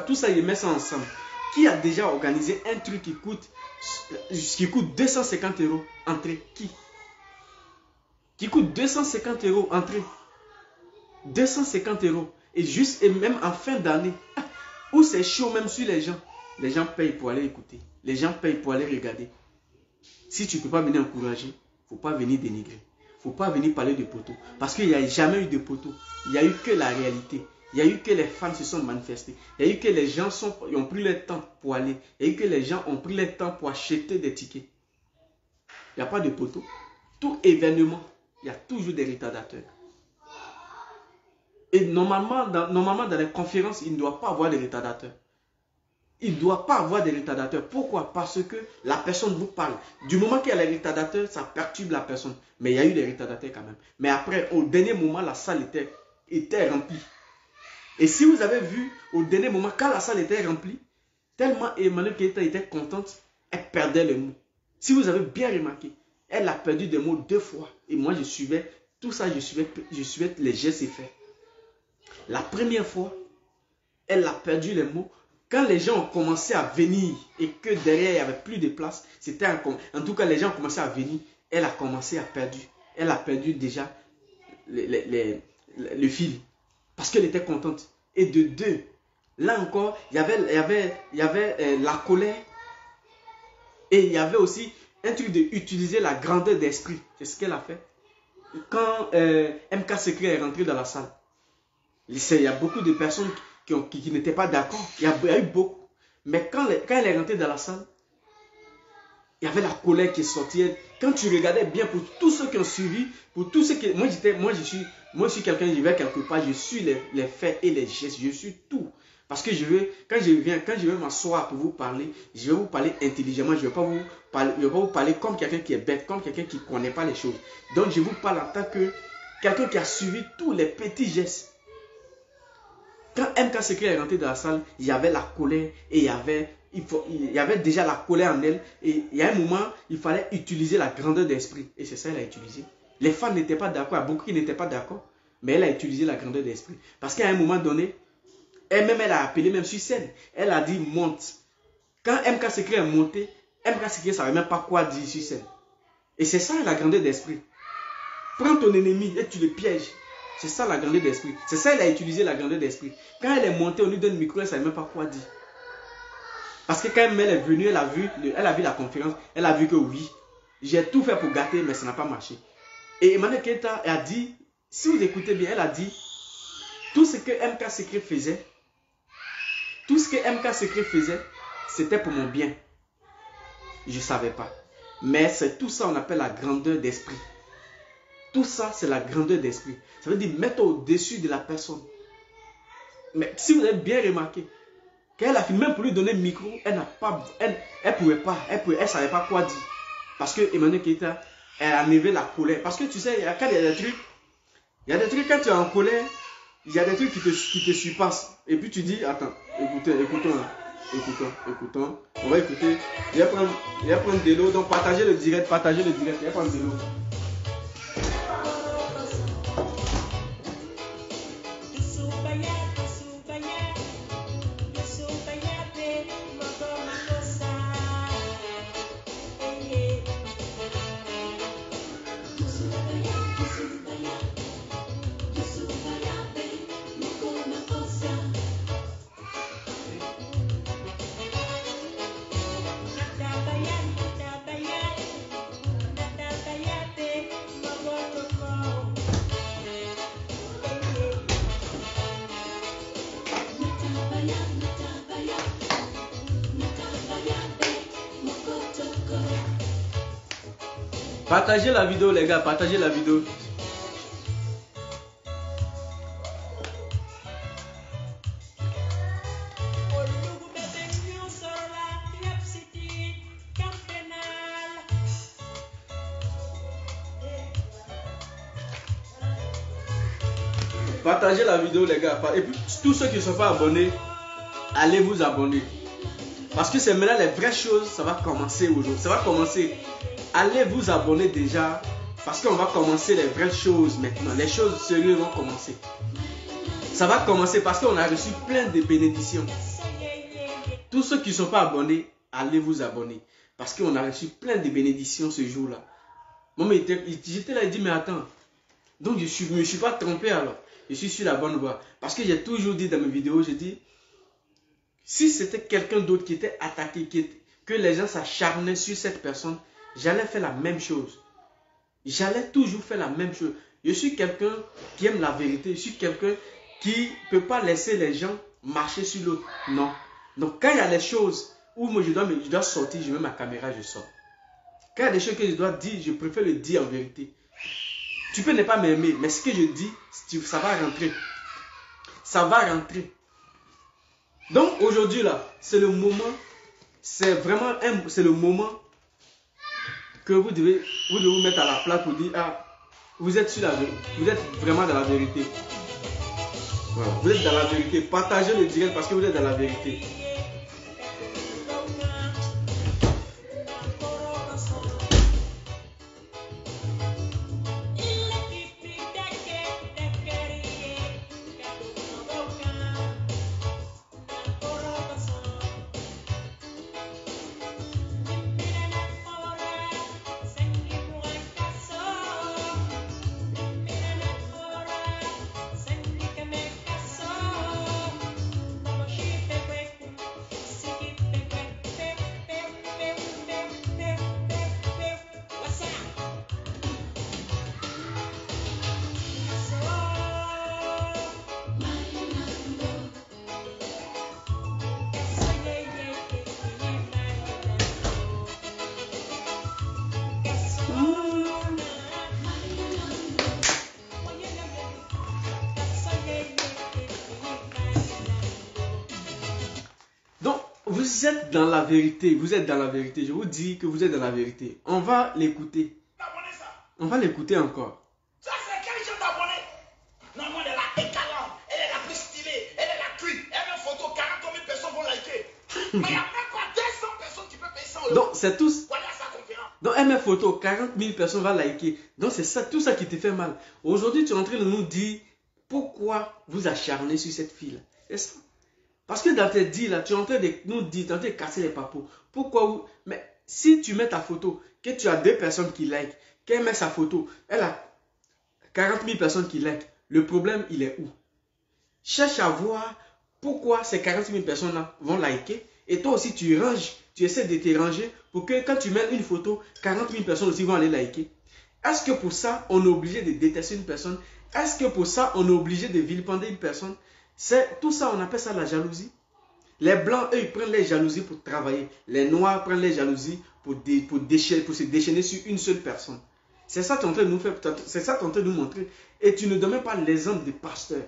tout ça, je mets ça ensemble. Qui a déjà organisé un truc qui coûte 250 € entrée? Qui coûte 250 € entrée? 250 €. Et même en fin d'année, où c'est chaud même sur les gens payent pour aller écouter. Les gens payent pour aller regarder. Si tu ne peux pas venir encourager, il ne faut pas venir dénigrer. Il ne faut pas venir parler de poteau. Parce qu'il n'y a jamais eu de poteau. Il n'y a eu que la réalité. Il y a eu que les fans se sont manifestés. Il y a eu que les gens ont pris le temps pour aller. Il y a eu que les gens ont pris le temps pour acheter des tickets. Il n'y a pas de poteau. Tout événement, il y a toujours des retardateurs. Et normalement, dans les conférences, il ne doit pas avoir de retardateurs. Il ne doit pas avoir de retardateurs. Pourquoi? Parce que la personne vous parle. Du moment qu'il y a les retardateurs, ça perturbe la personne. Mais il y a eu des retardateurs quand même. Mais après, au dernier moment, la salle était remplie. Et si vous avez vu, au dernier moment, quand la salle était remplie, tellement Emmanuel Keita était contente, elle perdait les mots. Si vous avez bien remarqué, elle a perdu des mots 2 fois. Et moi, je suivais tout ça, je suivais les gestes et faits. La première fois, elle a perdu les mots. Quand les gens ont commencé à venir et que derrière, il n'y avait plus de place, en tout cas, les gens ont commencé à venir, elle a commencé à perdre. Elle a perdu déjà le fil. Parce qu'elle était contente. Et de 2, là encore, il y avait la colère. Et il y avait aussi un truc d'utiliser la grandeur d'esprit. C'est ce qu'elle a fait. Quand MK Secret est rentré dans la salle, il y a beaucoup de personnes qui n'étaient pas d'accord. Il y a eu beaucoup. Mais quand elle est rentrée dans la salle, Il y avait la colère qui sortait. Quand tu regardais bien, pour tous ceux qui ont suivi, pour tous ceux qui... Moi, je suis quelqu'un, je vais quelque part, je suis les faits et les gestes, je suis tout. Parce que quand je vais m'asseoir pour vous parler, je vais vous parler intelligemment, je ne vais pas vous parler comme quelqu'un qui est bête, comme quelqu'un qui ne connaît pas les choses. Donc, je vous parle en tant que quelqu'un qui a suivi tous les petits gestes. Quand MK Secret est rentré dans la salle, il y avait la colère et il y avait déjà la colère en elle. Et il y a un moment, il fallait utiliser la grandeur d'esprit. Et c'est ça qu'elle a utilisé. Les fans n'étaient pas d'accord, il y a beaucoup qui n'étaient pas d'accord. Mais elle a utilisé la grandeur d'esprit. Parce qu'à un moment donné, elle-même, elle a appelé même sur scène. Elle a dit monte. Quand MK Secret est monté, MK Secret ne savait même pas quoi dire sur scène. Et c'est ça la grandeur d'esprit. Prends ton ennemi et tu le pièges. C'est ça la grandeur d'esprit. C'est ça, elle a utilisé la grandeur d'esprit. Quand elle est montée, on lui donne le micro, elle ne savait même pas quoi dire. Parce que quand elle est venue, elle a vu la conférence, elle a vu que oui, j'ai tout fait pour gâter, mais ça n'a pas marché. Et Emmanuel Keita a dit, si vous écoutez bien, elle a dit, tout ce que MK Secret faisait, c'était pour mon bien. Je ne savais pas. Mais c'est tout ça, on appelle la grandeur d'esprit. Tout ça, c'est la grandeur d'esprit. Ça veut dire mettre au-dessus de la personne. Mais si vous avez bien remarqué, quand elle a fini, même pour lui donner le micro, elle pouvait pas, elle savait pas quoi dire. Parce que Emmanuel Keita, elle a levé la colère. Parce que tu sais, quand il y a des trucs, quand tu es en colère, il y a des trucs qui te surpassent. Et puis tu dis, attends, écoutons. On va écouter. Il va prendre de l'eau. Donc partagez le direct. Il va prendre de l'eau. Partagez la vidéo les gars, partagez la vidéo. Partagez la vidéo les gars. Et puis tous ceux qui ne sont pas abonnés, allez vous abonner. Parce que c'est maintenant les vraies choses, ça va commencer aujourd'hui. Ça va commencer. Allez vous abonner déjà. Parce qu'on va commencer les vraies choses maintenant. Les choses sérieuses vont commencer. Ça va commencer parce qu'on a reçu plein de bénédictions. Tous ceux qui ne sont pas abonnés, allez vous abonner. Parce qu'on a reçu plein de bénédictions ce jour-là. Moi, j'étais là et dit, mais attends. Donc je ne me suis pas trompé alors. Je suis sur la bonne voie. Parce que j'ai toujours dit dans mes vidéos, j'ai dit, si c'était quelqu'un d'autre qui était attaqué, que les gens s'acharnaient sur cette personne, j'allais faire la même chose. J'allais toujours faire la même chose. Je suis quelqu'un qui aime la vérité. Je suis quelqu'un qui ne peut pas laisser les gens marcher sur l'autre. Non. Donc quand il y a des choses où moi je dois sortir, je mets ma caméra, je sors. Quand il y a des choses que je dois dire, je préfère le dire en vérité. Tu peux ne pas m'aimer, mais ce que je dis, ça va rentrer. Ça va rentrer. Donc aujourd'hui là, c'est le moment, c'est le moment que vous devez vous mettre à la place pour dire, ah, vous êtes vraiment dans la vérité. Voilà, vous êtes dans la vérité. Partagez le direct parce que vous êtes dans la vérité. Vous êtes dans la vérité. Vous êtes dans la vérité. Je vous dis que vous êtes dans la vérité. On va l'écouter. On va l'écouter encore. Ça, c'est quel genre d'abonné? Non, moi, elle est la écalante. Elle est la plus stylée. Elle est la queen. Elle met une photo, 40 000 personnes vont liker. Mais il n'y a même pas 200 personnes qui peuvent payer 100 euros. Donc, c'est tous. Voilà sa conférence. Donc, elle met photo, 40 000 personnes vont liker. Donc, c'est ça, tout ça qui te fait mal. Aujourd'hui, tu es en train de nous dire pourquoi vous acharnez sur cette fille-là. C'est ça. Parce que dans tes dits là, tu es en train de nous dire, tu es en train de casser les papous. Pourquoi vous... Mais si tu mets ta photo, que tu as 2 personnes qui like, qu'elle met sa photo, elle a 40 000 personnes qui like, le problème, il est où? Cherche à voir pourquoi ces 40 000 personnes-là vont liker. Et toi aussi, tu ranges, tu essaies de te ranger pour que quand tu mets une photo, 40 000 personnes aussi vont aller liker. Est-ce que pour ça, on est obligé de détester une personne? Est-ce que pour ça, on est obligé de vilipender une personne? Tout ça, on appelle ça la jalousie. Les blancs, eux, ils prennent les jalousies pour travailler. Les noirs prennent les jalousies pour se déchaîner sur une seule personne. C'est ça que tu es en train de nous faire, c'est ça que tu es en train de nous montrer. Et tu ne donnes même pas l'exemple des pasteurs.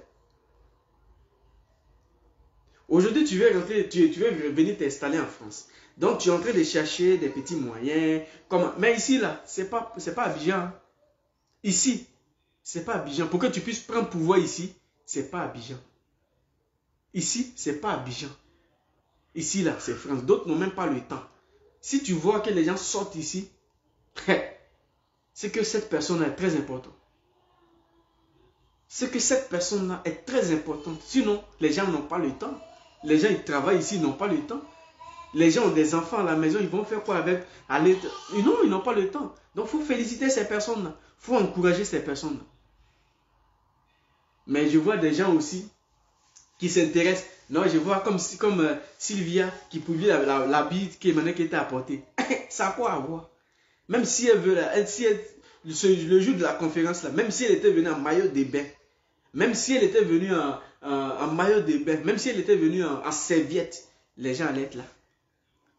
Aujourd'hui, tu veux venir t'installer en France. Donc, tu es en train de chercher des petits moyens. Mais ici, là, c'est pas Abidjan. Hein. Ici, c'est pas Abidjan. Pour que tu puisses prendre pouvoir ici, c'est pas Abidjan. Ici, c'est pas Abidjan. Ici, là, c'est France. D'autres n'ont même pas le temps. Si tu vois que les gens sortent ici, c'est que cette personne-là est très importante. C'est que cette personne-là est très importante. Sinon, les gens n'ont pas le temps. Les gens, ils travaillent ici, ils n'ont pas le temps. Les gens ont des enfants à la maison, ils vont faire quoi avec? Non, ils n'ont pas le temps. Donc, il faut féliciter ces personnes-là. Il faut encourager ces personnes-là. Mais je vois des gens aussi qui s'intéressent. Non, je vois comme Sylvia qui publie la bite qui était apportée. Ça a quoi à voir? Même si elle veut, le jour de la conférence, là, même si elle était venue en maillot de bain, même si elle était venue en maillot de bain, même si elle était venue en serviette, les gens allaient être là.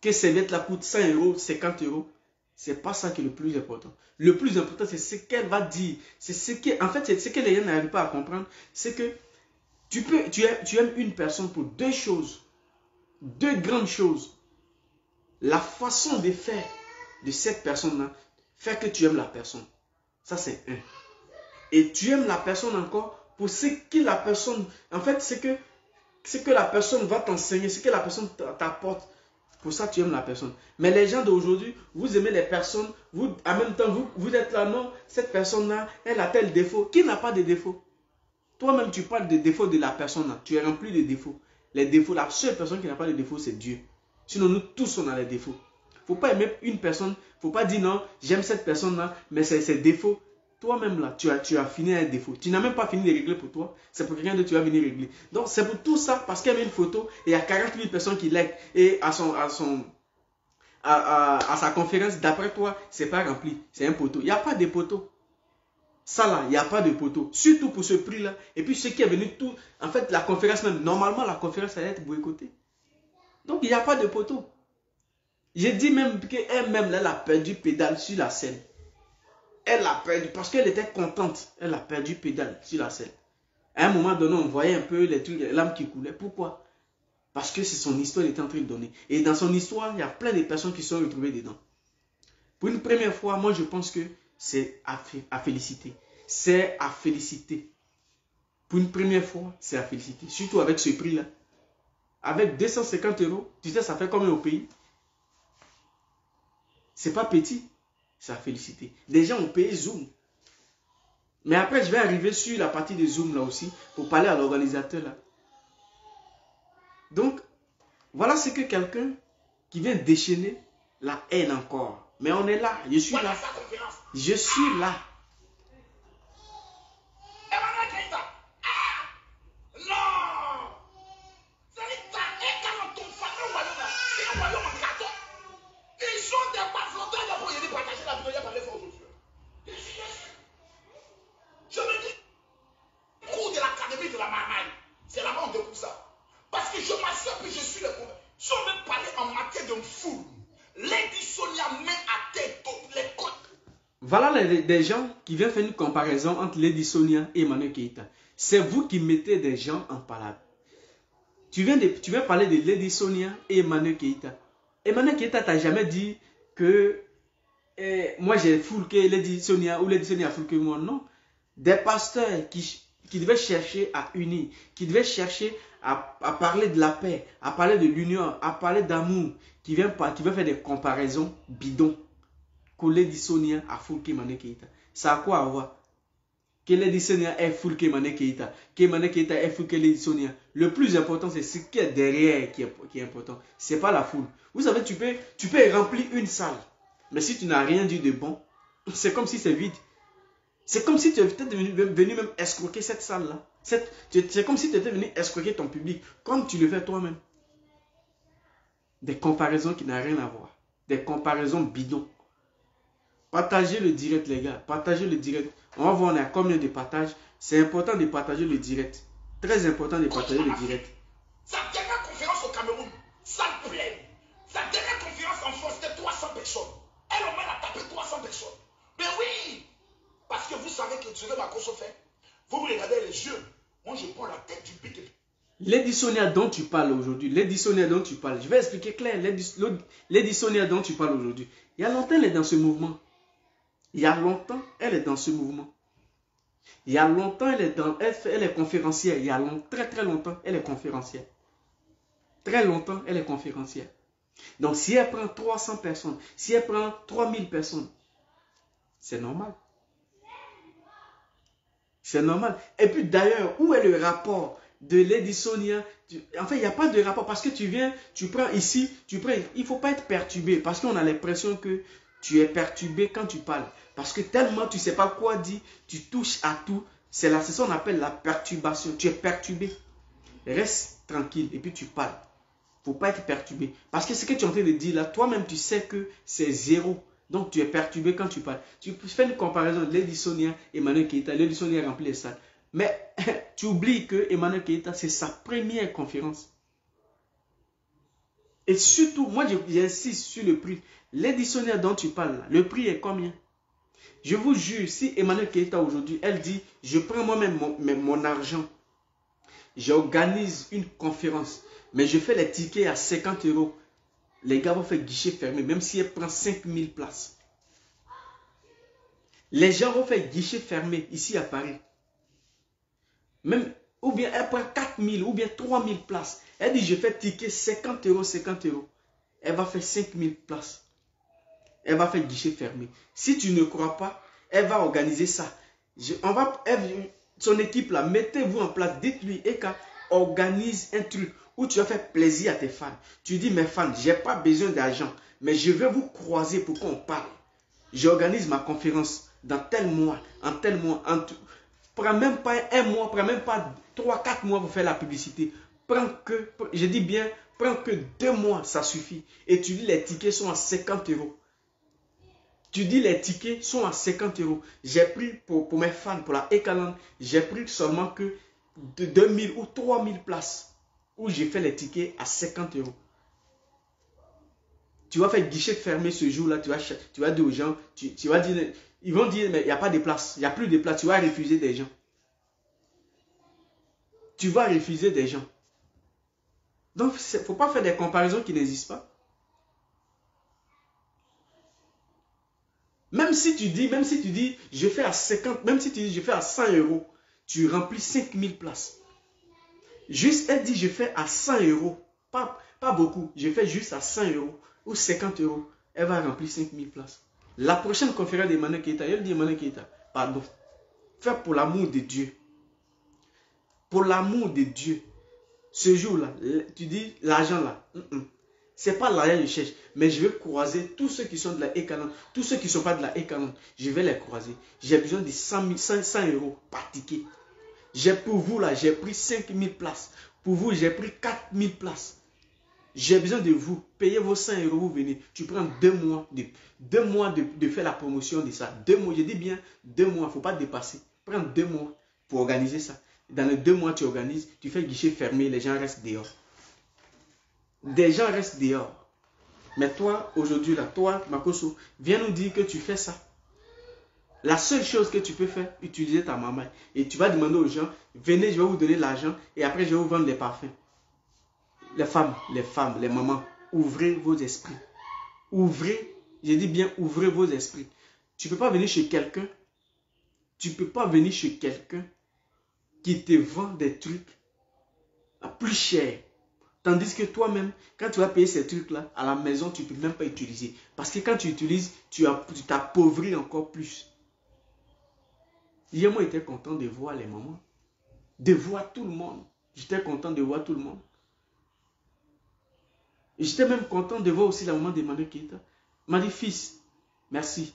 Que serviette là coûte 100 euros, 50 euros, c'est pas ça qui est le plus important. Le plus important, c'est ce qu'elle va dire. En fait, c'est ce que les gens n'arrivent pas à comprendre. C'est que tu aimes une personne pour 2 choses. 2 grandes choses. La façon de faire de cette personne-là fait que tu aimes la personne. Ça, c'est 1. Et tu aimes la personne encore pour ce que la personne... En fait, ce que la personne va t'enseigner, ce que la personne t'apporte. Pour ça, tu aimes la personne. Mais les gens d'aujourd'hui, vous aimez les personnes, en même temps, vous êtes là, non, cette personne-là, elle a tel défaut. Qui n'a pas de défaut? Toi-même, tu parles des défauts de la personne là. Tu es rempli de défauts. Les défauts, la seule personne qui n'a pas de défauts, c'est Dieu. Sinon, nous tous, on a les défauts. Il ne faut pas aimer une personne. Il ne faut pas dire non, j'aime cette personne-là, mais c'est ses défauts. Toi-même, là, tu as fini un défaut. Tu n'as même pas fini de régler pour toi. C'est pour quelqu'un d'autre que tu vas venir régler. Donc, c'est pour tout ça, parce qu'elle met une photo et il y a 40 000 personnes qui like. Et à sa conférence, d'après toi, c'est pas rempli. C'est un poteau. Il n'y a pas de poteau. Ça là, il n'y a pas de poteau. Surtout pour ce prix-là. Et puis, ce qui est venu tout... En fait, la conférence même, normalement, la conférence allait être boycottée. Donc, il n'y a pas de poteau. J'ai dit même qu'elle-même, elle a perdu pédale sur la scène. Elle a perdu, parce qu'elle était contente. Elle a perdu pédale sur la scène. À un moment donné, on voyait un peu les trucs, les larmes qui coulaient. Pourquoi? Parce que c'est son histoire qu'elle était en train de donner. Et dans son histoire, il y a plein de personnes qui sont retrouvées dedans. Pour une première fois, moi, je pense que c'est à féliciter. C'est à féliciter. Pour une première fois, c'est à féliciter. Surtout avec ce prix-là. Avec 250 euros, tu sais, ça fait combien au pays? C'est pas petit. C'est à féliciter. Les gens ont payé Zoom. Mais après, je vais arriver sur la partie de Zoom là aussi pour parler à l'organisateur là. Donc, voilà ce que quelqu'un qui vient déchaîner la haine encore. Mais on est là. Je suis là. Je suis là. C'est la honte pour ça. Parce que je m'assure que je suis le problème. Si on veut parler en matière de foule, Lady Sonia met à tête toutes les côtes. Voilà des gens qui viennent faire une comparaison entre Lady Sonia et Emmanuel Keïta. C'est vous qui mettez des gens en parade. Tu viens parler de Lady Sonia et Emmanuel Keïta. Emmanuel Keïta t'a jamais dit que moi j'ai foulqué Lady Sonia ou Lady Sonia a foulqué moi. Non. Des pasteurs qui devaient chercher à unir, qui devaient chercher à parler de la paix, à parler de l'union, à parler d'amour, qui veulent faire des comparaisons bidons. Que Lady Sonia a foulqué Emmanuel Keïta. Ça a quoi à voir? Que Lady Sonia est foulqué Emmanuel Keïta. Que Emmanuel Keïta est foulqué Lady Sonia. Le plus important, c'est ce qui est derrière qui est important. Ce n'est pas la foule. Vous savez, tu peux remplir une salle. Mais si tu n'as rien dit de bon, c'est comme si c'est vide. C'est comme si tu étais venu même escroquer cette salle-là. C'est comme si tu étais venu escroquer ton public, comme tu le fais toi-même. Des comparaisons qui n'ont rien à voir. Des comparaisons bidons. Partagez le direct, les gars. Partagez le direct. On va voir on a combien de partages. C'est important de partager le direct. Très important de partager le direct. Sa dernière conférence au Cameroun, salle pleine. Sa dernière conférence en France, c'était 300 personnes. Elle, au moins, a tapé 300 personnes. Mais oui, parce que vous savez que ce que Makoso fait, vous me regardez les yeux. Moi, je prends la tête du bit. Lady Sonia dont tu parles aujourd'hui, Lady Sonia dont tu parles, je vais expliquer clair. Lady Sonia dont tu parles aujourd'hui, il y a longtemps, elle est dans ce mouvement. Il y a longtemps, elle est dans ce mouvement. Il y a longtemps, elle est conférencière. Il y a très très longtemps, elle est conférencière. Très longtemps, elle est conférencière. Donc, si elle prend 300 personnes, si elle prend 3000 personnes, c'est normal. C'est normal. Et puis d'ailleurs, où est le rapport de Lady Sonia? En fait, il n'y a pas de rapport parce que tu prends ici, il ne faut pas être perturbé parce qu'on a l'impression que tu es perturbé quand tu parles. Parce que tellement tu ne sais pas quoi dire, tu touches à tout. C'est ça qu'on appelle la perturbation. Tu es perturbé. Reste tranquille et puis tu parles. Il ne faut pas être perturbé. Parce que ce que tu es en train de dire là, toi-même tu sais que c'est zéro. Donc tu es perturbé quand tu parles. Tu fais une comparaison de Lady Sonia et Emmanuel Keïta. Lady Sonia remplit les salles. Mais tu oublies que Emmanuel Keïta, c'est sa première conférence. Et surtout, moi j'insiste sur le prix. Lady Sonia dont tu parles, là, le prix est combien? Je vous jure, si Emmanuel Keïta aujourd'hui, elle dit, je prends moi-même mon argent, j'organise une conférence, mais je fais les tickets à 50 €. Les gars vont faire guichet fermé, même si elle prend 5000 places. Les gens vont faire guichet fermé ici à Paris. Même, ou bien elle prend 4000 ou bien 3000 places. Elle dit, je fais ticket 50 €, 50 €. Elle va faire 5000 places. Elle va faire guichet fermé. Si tu ne crois pas, elle va organiser ça. Son équipe là, mettez-vous en place. Dites-lui, Eka, organise un truc où tu vas faire plaisir à tes fans. Tu dis, mes fans, je n'ai pas besoin d'argent, mais je vais vous croiser pour qu'on parle. J'organise ma conférence dans tel mois, en tel mois. Prends même pas un mois, prends même pas 3-4 mois pour faire la publicité. Je dis bien, prends que 2 mois, ça suffit. Et tu dis, les tickets sont à 50 €. Tu dis les tickets sont à 50 €. J'ai pris pour mes fans, pour la Ekaland, j'ai pris seulement que de 2000 ou 3000 places où j'ai fait les tickets à 50 €. Tu vas faire guichet fermé ce jour-là, tu vas dire aux gens, tu vas dire, ils vont dire, mais il n'y a pas de place, il n'y a plus de place, tu vas refuser des gens. Tu vas refuser des gens. Donc, il ne faut pas faire des comparaisons qui n'existent pas. Même si tu dis, je fais à 50, même si tu dis, je fais à 100 €, tu remplis 5000 places. Juste, elle dit, je fais à 100 €, pas beaucoup, je fais juste à 100 € ou 50 €, elle va remplir 5000 places. La prochaine conférence d'Emmanuel Keïta, elle dit, Emmanuel Keïta, pardon, fais pour l'amour de Dieu. Pour l'amour de Dieu. Ce jour-là, tu dis, l'argent là, ce n'est pas l'argent que je cherche, mais je vais croiser tous ceux qui sont de la Ekaland, tous ceux qui ne sont pas de la Ekaland, je vais les croiser. J'ai besoin de 100 € par ticket. Pour vous là, j'ai pris 5000 places. Pour vous, j'ai pris 4000 places. J'ai besoin de vous. Payez vos 100 €, vous venez. Tu prends 2 mois de faire la promotion de ça. 2 mois, je dis bien 2 mois, il ne faut pas dépasser. Prends 2 mois pour organiser ça. Dans les 2 mois, tu organises, tu fais guichet fermé, les gens restent dehors. Des gens restent dehors. Mais toi, aujourd'hui, là, toi, Makoso, viens nous dire que tu fais ça. La seule chose que tu peux faire, utiliser ta maman. Et tu vas demander aux gens, venez, je vais vous donner l'argent et après, je vais vous vendre les parfums. les femmes, les mamans, ouvrez vos esprits. Ouvrez, je dis bien ouvrez vos esprits. Tu ne peux pas venir chez quelqu'un. Tu ne peux pas venir chez quelqu'un qui te vend des trucs à plus cher. Tandis que toi-même, quand tu vas payer ces trucs-là, à la maison, tu ne peux même pas utiliser. Parce que quand tu utilises, tu t'appauvris encore plus. Hier, moi, j'étais content de voir les mamans. De voir tout le monde. J'étais content de voir tout le monde. J'étais même content de voir aussi la maman de Manu Keita. M'a dit, fils, merci.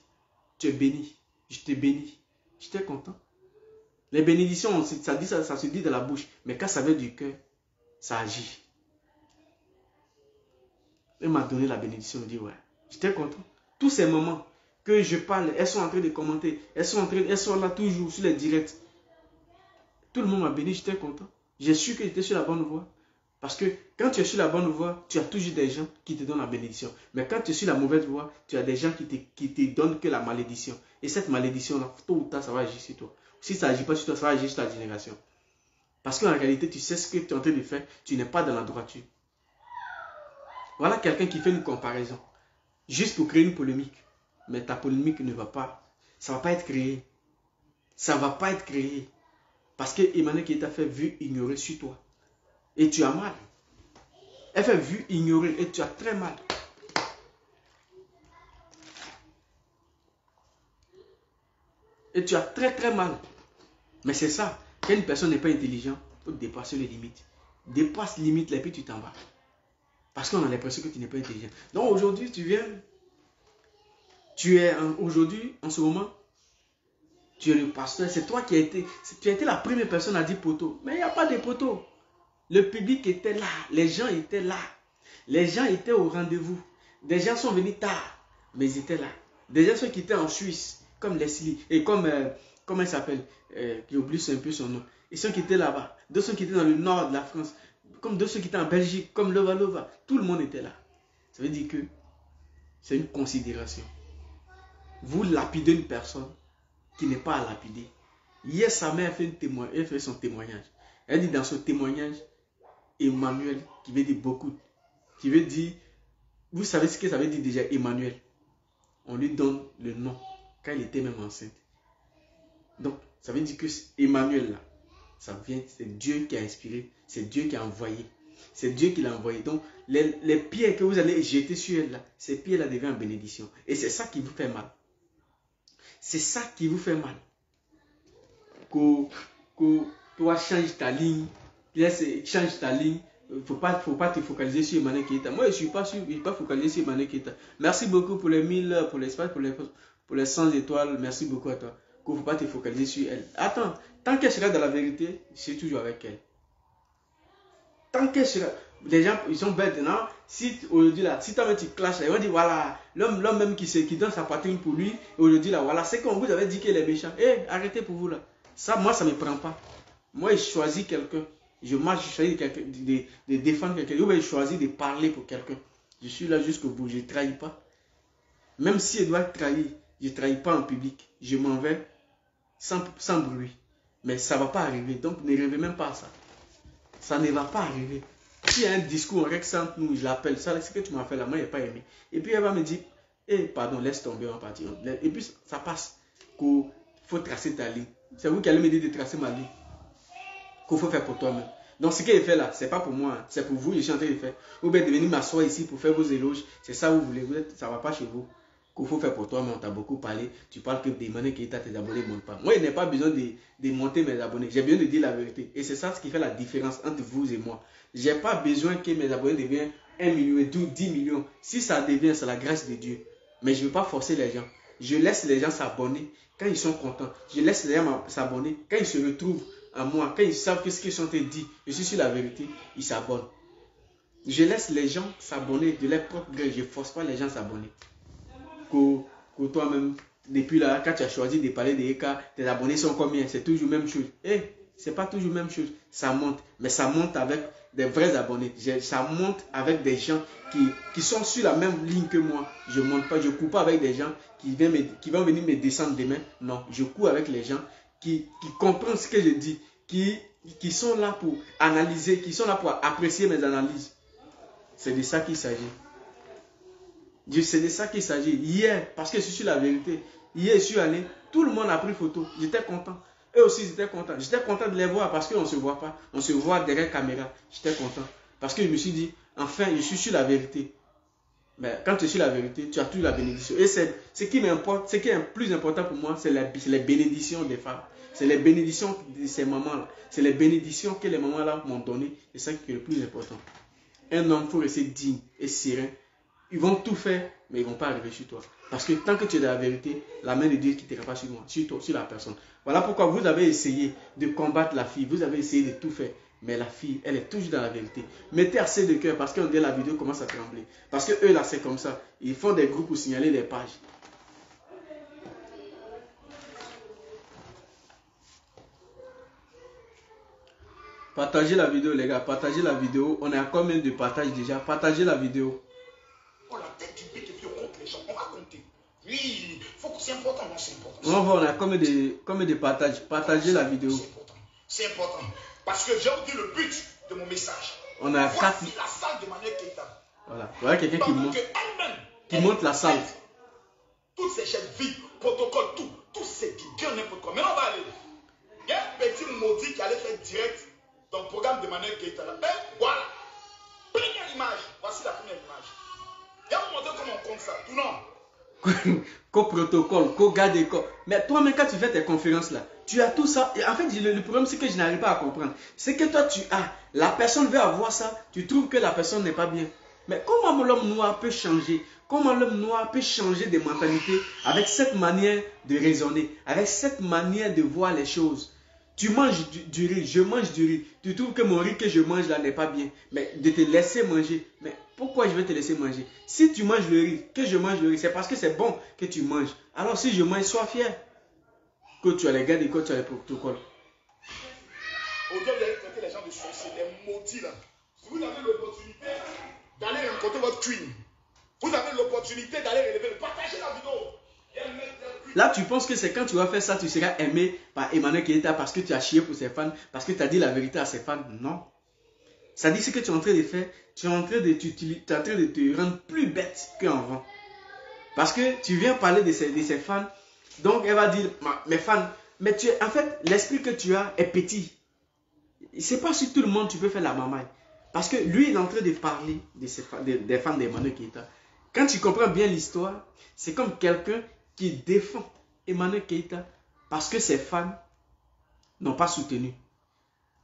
Tu es béni. Je te bénis. J'étais content. Les bénédictions, ça se dit de la bouche. Mais quand ça vient du cœur, ça agit. Elle m'a donné la bénédiction. Je dis, ouais. J'étais content. Tous ces moments que je parle, elles sont en train de commenter. Elles sont là toujours sur les directs. Tout le monde m'a béni. J'étais content. J'ai su que j'étais sur la bonne voie. Parce que quand tu es sur la bonne voie, tu as toujours des gens qui te donnent la bénédiction. Mais quand tu es sur la mauvaise voie, tu as des gens qui te donnent que la malédiction. Et cette malédiction-là, tôt ou tard, ça va agir sur toi. Si ça n'agit pas sur toi, ça va agir sur ta génération. Parce qu'en réalité, tu sais ce que tu es en train de faire. Tu n'es pas dans la droiture. Voilà quelqu'un qui fait une comparaison. Juste pour créer une polémique. Mais ta polémique ne va pas. Ça ne va pas être créé. Ça ne va pas être créé. Parce que Emmanuel qui t'a fait vu ignorer sur toi. Et tu as mal. Elle fait vu ignorer et tu as très mal. Et tu as très très mal. Mais c'est ça. Quand une personne n'est pas intelligente, il faut dépasser les limites. Dépasse les limites et puis tu t'en vas. Parce qu'on a l'impression que tu n'es pas intelligent. Donc aujourd'hui, tu viens. Aujourd'hui, en ce moment, tu es le pasteur. C'est toi qui as été. Tu as été la première personne à dire poteau. Mais il n'y a pas de poteau. Le public était là. Les gens étaient là. Les gens étaient au rendez-vous. Des gens sont venus tard. Mais ils étaient là. Des gens qui étaient en Suisse. Comme Leslie. Et comme. Comment elle s'appelle? Qui oublie un peu son nom. Ils sont qui étaient là-bas. D'autres qui étaient dans le nord de la France. Comme d'autres qui étaient en Belgique. Comme Lova Lova. Tout le monde était là. Ça veut dire que c'est une considération. Vous lapidez une personne qui n'est pas à lapider. Hier, sa mère a fait son témoignage. Elle dit dans son témoignage, Emmanuel, qui veut dire beaucoup, qui veut dire, vous savez ce que ça veut dire déjà, Emmanuel. On lui donne le nom quand il était même enceinte. Donc, ça veut dire que Emmanuel, là, ça vient, c'est Dieu qui a inspiré, c'est Dieu qui a envoyé. C'est Dieu qui l'a envoyé. Donc, les pierres que vous allez jeter sur elle, là, ces pierres-là deviennent en bénédiction. Et c'est ça qui vous fait mal. C'est ça qui vous fait mal. Toi, change ta ligne. Change ta ligne. Faut pas te focaliser sur Emmanuel Keita. Moi, je ne suis pas focalisé sur Emmanuel Keita. Merci beaucoup pour les 1000, pour l'espace, pour les 100 étoiles. Merci beaucoup à toi. Il ne faut pas te focaliser sur elle. Attends, tant qu'elle sera dans la vérité, c'est toujours avec elle. Tant qu'elle sera... Les gens, ils sont bêtes, non? Si aujourd'hui, là, si toi-même tu clashes, ils vont dire, voilà, l'homme même qui donne sa poitrine pour lui, aujourd'hui, là, voilà, c'est qu'on vous avait dit qu'il est méchant. Eh, arrêtez pour vous, là. Ça, moi, ça ne me prend pas. Moi, je choisis quelqu'un. Je choisis de défendre quelqu'un. Ou je choisis de parler pour quelqu'un. Je suis là jusqu'au bout. Je ne trahis pas. Même si elle doit trahir, je ne trahis pas en public. Je m'en vais sans bruit. Mais ça ne va pas arriver. Donc, ne rêvez même pas à ça. Ça ne va pas arriver. S'il y a un discours en Rex entre nous, je l'appelle. Ça, ce que tu m'as fait là, moi, je n'ai pas aimé. Et puis, elle va me dire, pardon, laisse tomber, on va partir. Et puis, ça passe. Qu'il faut tracer ta ligne. C'est vous qui allez me dire de tracer ma ligne. Qu'il faut faire pour toi-même. Donc, ce qu'elle fait là, ce n'est pas pour moi. Hein. C'est pour vous, je suis en train de faire. Vous pouvez venir m'asseoir ici pour faire vos éloges. C'est ça que vous voulez. Ça ne va pas chez vous. Qu'il faut faire pour toi, mais on t'a beaucoup parlé. Tu parles que des monnaies qui étaient tes abonnés ne montent pas. Moi, je n'ai pas besoin de monter mes abonnés. J'ai besoin de dire la vérité. Et c'est ça ce qui fait la différence entre vous et moi. Je n'ai pas besoin que mes abonnés deviennent 1 million et 10 millions. Si ça devient, c'est la grâce de Dieu. Mais je ne veux pas forcer les gens. Je laisse les gens s'abonner quand ils sont contents. Je laisse les gens s'abonner quand ils se retrouvent à moi. Quand ils savent que ce qu'ils sont en train de dire, je suis sur la vérité, ils s'abonnent. Je laisse les gens s'abonner de leur propre gré. Je ne force pas les gens à s'abonner. Que toi-même, depuis là, quand tu as choisi de parler de EK, tes abonnés sont combien? C'est toujours la même chose. C'est pas toujours la même chose. Ça monte. Mais ça monte avec des vrais abonnés. Ça monte avec des gens qui sont sur la même ligne que moi. Je ne monte pas. Je ne cours pas avec des gens qui vont venir me descendre demain. Non, je cours avec les gens qui comprennent ce que je dis. Qui sont là pour analyser, qui sont là pour apprécier mes analyses. C'est de ça qu'il s'agit. C'est de ça qu'il s'agit. Hier, parce que je suis sur la vérité, hier je suis allé, tout le monde a pris photo. J'étais content. Eux aussi, ils étaient contents. J'étais content de les voir parce qu'on ne se voit pas. On se voit derrière la caméra. J'étais content. Parce que je me suis dit, enfin, je suis sur la vérité. Mais quand tu es sur la vérité, tu as toujours la bénédiction. Et ce qui m'importe, ce qui est le plus important pour moi, c'est les bénédictions des femmes. C'est les bénédictions de ces mamans-là. C'est les bénédictions que les mamans-là m'ont données. C'est ça qui est le plus important. Un homme, il faut rester digne et serein. Ils vont tout faire, mais ils ne vont pas arriver sur toi. Parce que tant que tu es dans la vérité, la main de Dieu ne quittera pas sur moi, sur toi, sur la personne. Voilà pourquoi vous avez essayé de combattre la fille. Vous avez essayé de tout faire. Mais la fille, elle est toujours dans la vérité. Mettez assez de cœur parce qu'on dit la vidéo commence à trembler. Parce que eux là, c'est comme ça. Ils font des groupes pour signaler les pages. Partagez la vidéo, les gars. Partagez la vidéo. On est à combien de partages déjà? Partagez la vidéo. Oh, la tête du bête, et puis on compte les gens. On va compter. Oui, c'est important. Non, c'est important. On va voir, on a combien de partages. Partagez la vidéo. C'est important. C'est important. Parce que j'ai oublié le but de mon message. On a 4. Voici la salle de Manuel Keita. Voilà. Voilà quelqu'un qui monte la salle. Toutes ces chefs vie, protocole, tout c'est du gain n'importe quoi. Maintenant, on va aller. Il y a un petit maudit qui allait faire direct dans le programme de Manuel Keita. Ben voilà. Première image. Voici la première image. Et on va vous montrer comment on compte ça. Tout non. Co-protocole, co-garde. Mais toi-même, quand tu fais tes conférences là, tu as tout ça. Et en fait, le problème, c'est que je n'arrive pas à comprendre. C'est que toi, tu as. La personne veut avoir ça. Tu trouves que la personne n'est pas bien. Mais comment l'homme noir peut changer? Comment l'homme noir peut changer de mentalité avec cette manière de raisonner, avec cette manière de voir les choses? Tu manges du riz, je mange du riz. Tu trouves que mon riz que je mange là n'est pas bien. Mais de te laisser manger. Mais pourquoi je vais te laisser manger? Si tu manges le riz, que je mange le riz, c'est parce que c'est bon que tu manges. Alors si je mange, sois fier. Que tu as les gardes et que tu as les protocoles. Aujourd'hui, vous allez traiter les gens de sorciers, des maudits là. Vous avez l'opportunité d'aller rencontrer votre queen. Vous avez l'opportunité d'aller relever. Partagez la vidéo. Là, tu penses que c'est quand tu vas faire ça, tu seras aimé par Emmanuel Keita parce que tu as chié pour ses fans, parce que tu as dit la vérité à ses fans. Non. Ça dit ce que tu es en train de faire, tu es en train de te rendre plus bête qu'avant. Parce que tu viens parler de ses fans, donc elle va dire, mes fans, mais en fait, l'esprit que tu as est petit. C'est pas sur tout le monde tu peux faire la mamaille. Parce que lui, il est en train de parler des fans d'Emmanuel Keita. Quand tu comprends bien l'histoire, c'est comme quelqu'un qui défend Emmanuel Keita parce que ses fans n'ont pas soutenu.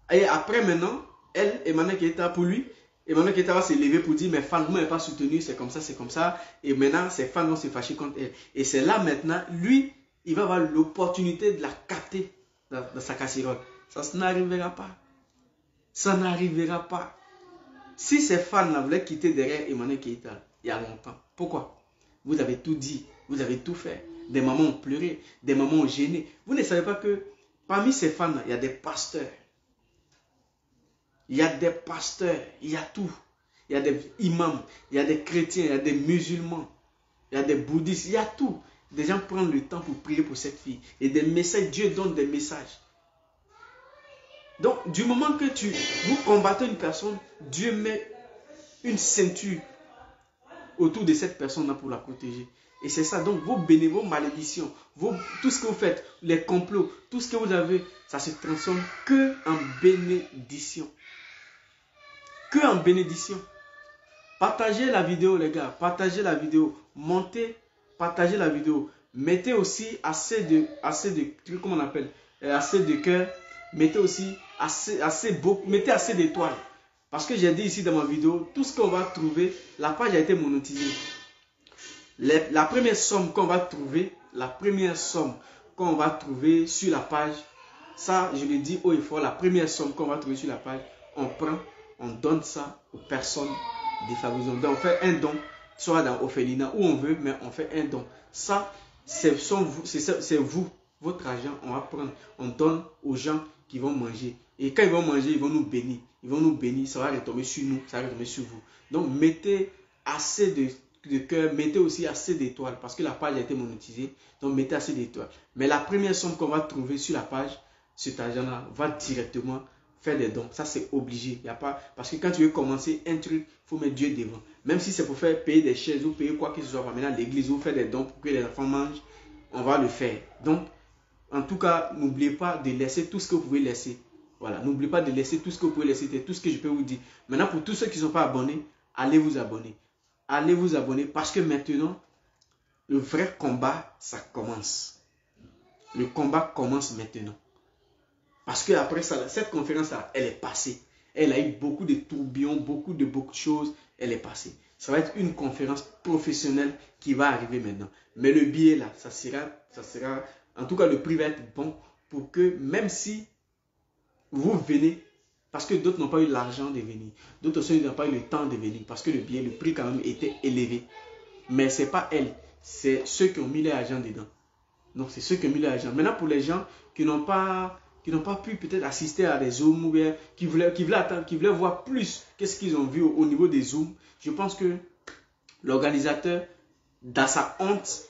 Et après maintenant, Emmanuel Keita, pour lui, Emmanuel Keita va se lever pour dire mes fans ne m'ont pas soutenu, c'est comme ça, c'est comme ça. Et maintenant, ses fans vont se fâcher contre elle. Et c'est là maintenant, lui, il va avoir l'opportunité de la capter dans sa casserole. Ça n'arrivera pas. Ça n'arrivera pas. Si ces fans-là voulaient quitter derrière Emmanuel Keita, il y a longtemps. Pourquoi? Vous avez tout dit, vous avez tout fait. Des mamans ont pleuré, des mamans ont gêné. Vous ne savez pas que parmi ces fans-là, il y a des pasteurs. Il y a des pasteurs, il y a tout. Il y a des imams, il y a des chrétiens, il y a des musulmans, il y a des bouddhistes, il y a tout. Des gens prennent le temps pour prier pour cette fille. Et des messages, Dieu donne des messages. Donc, du moment que vous combattez une personne, Dieu met une ceinture autour de cette personne-là pour la protéger. Et c'est ça. Donc, vos malédictions, tout ce que vous faites, les complots, tout ce que vous avez, ça se transforme que en bénédiction. Que en bénédiction. Partagez la vidéo, les gars. Partagez la vidéo. Montez, partagez la vidéo. Mettez aussi assez de comment on appelle, assez de cœur. Mettez aussi mettez assez d'étoiles. Parce que j'ai dit ici dans ma vidéo, tout ce qu'on va trouver, la page a été monétisée. La première somme qu'on va trouver, sur la page, ça je le dis haut et fort, la première somme qu'on va trouver sur la page, on prend, on donne ça aux personnes défavorisées. Donc on fait un don, soit dans Ophelina, où on veut, mais on fait un don. Ça, c'est vous, votre argent, on va prendre, on donne aux gens qui vont manger. Et quand ils vont manger, ils vont nous bénir. Ils vont nous bénir, ça va retomber sur nous, ça va retomber sur vous. Donc mettez assez de cœur, mettez aussi assez d'étoiles, parce que la page a été monétisée. Donc mettez assez d'étoiles. Mais la première somme qu'on va trouver sur la page, cet argent-là va directement faire des dons. Ça, c'est obligé. Y a pas, parce que quand tu veux commencer un truc, il faut mettre Dieu devant. Même si c'est pour faire payer des chaises ou payer quoi que ce soit, maintenant l'église ou faire des dons pour que les enfants mangent, on va le faire. Donc, en tout cas, n'oubliez pas de laisser tout ce que vous pouvez laisser. Voilà, n'oubliez pas de laisser tout ce que vous pouvez laisser. C'est tout ce que je peux vous dire. Maintenant, pour tous ceux qui ne sont pas abonnés, allez vous abonner. Allez vous abonner parce que maintenant, le vrai combat, ça commence. Le combat commence maintenant. Parce que après ça, cette conférence-là, elle est passée. Elle a eu beaucoup de tourbillons, beaucoup de choses. Elle est passée. Ça va être une conférence professionnelle qui va arriver maintenant. Mais le billet là, ça sera, en tout cas le prix va être bon pour que même si vous venez, parce que d'autres n'ont pas eu l'argent de venir, d'autres aussi n'ont pas eu le temps de venir, parce que le billet, le prix quand même était élevé. Mais ce n'est pas elle, c'est ceux qui ont mis l'argent dedans. Donc c'est ceux qui ont mis l'argent. Maintenant pour les gens qui n'ont pas pu peut-être assister à des Zooms ou bien qui voulaient attendre, qui voulaient voir plus qu'est-ce qu'ils ont vu au niveau des Zooms, je pense que l'organisateur, dans sa honte,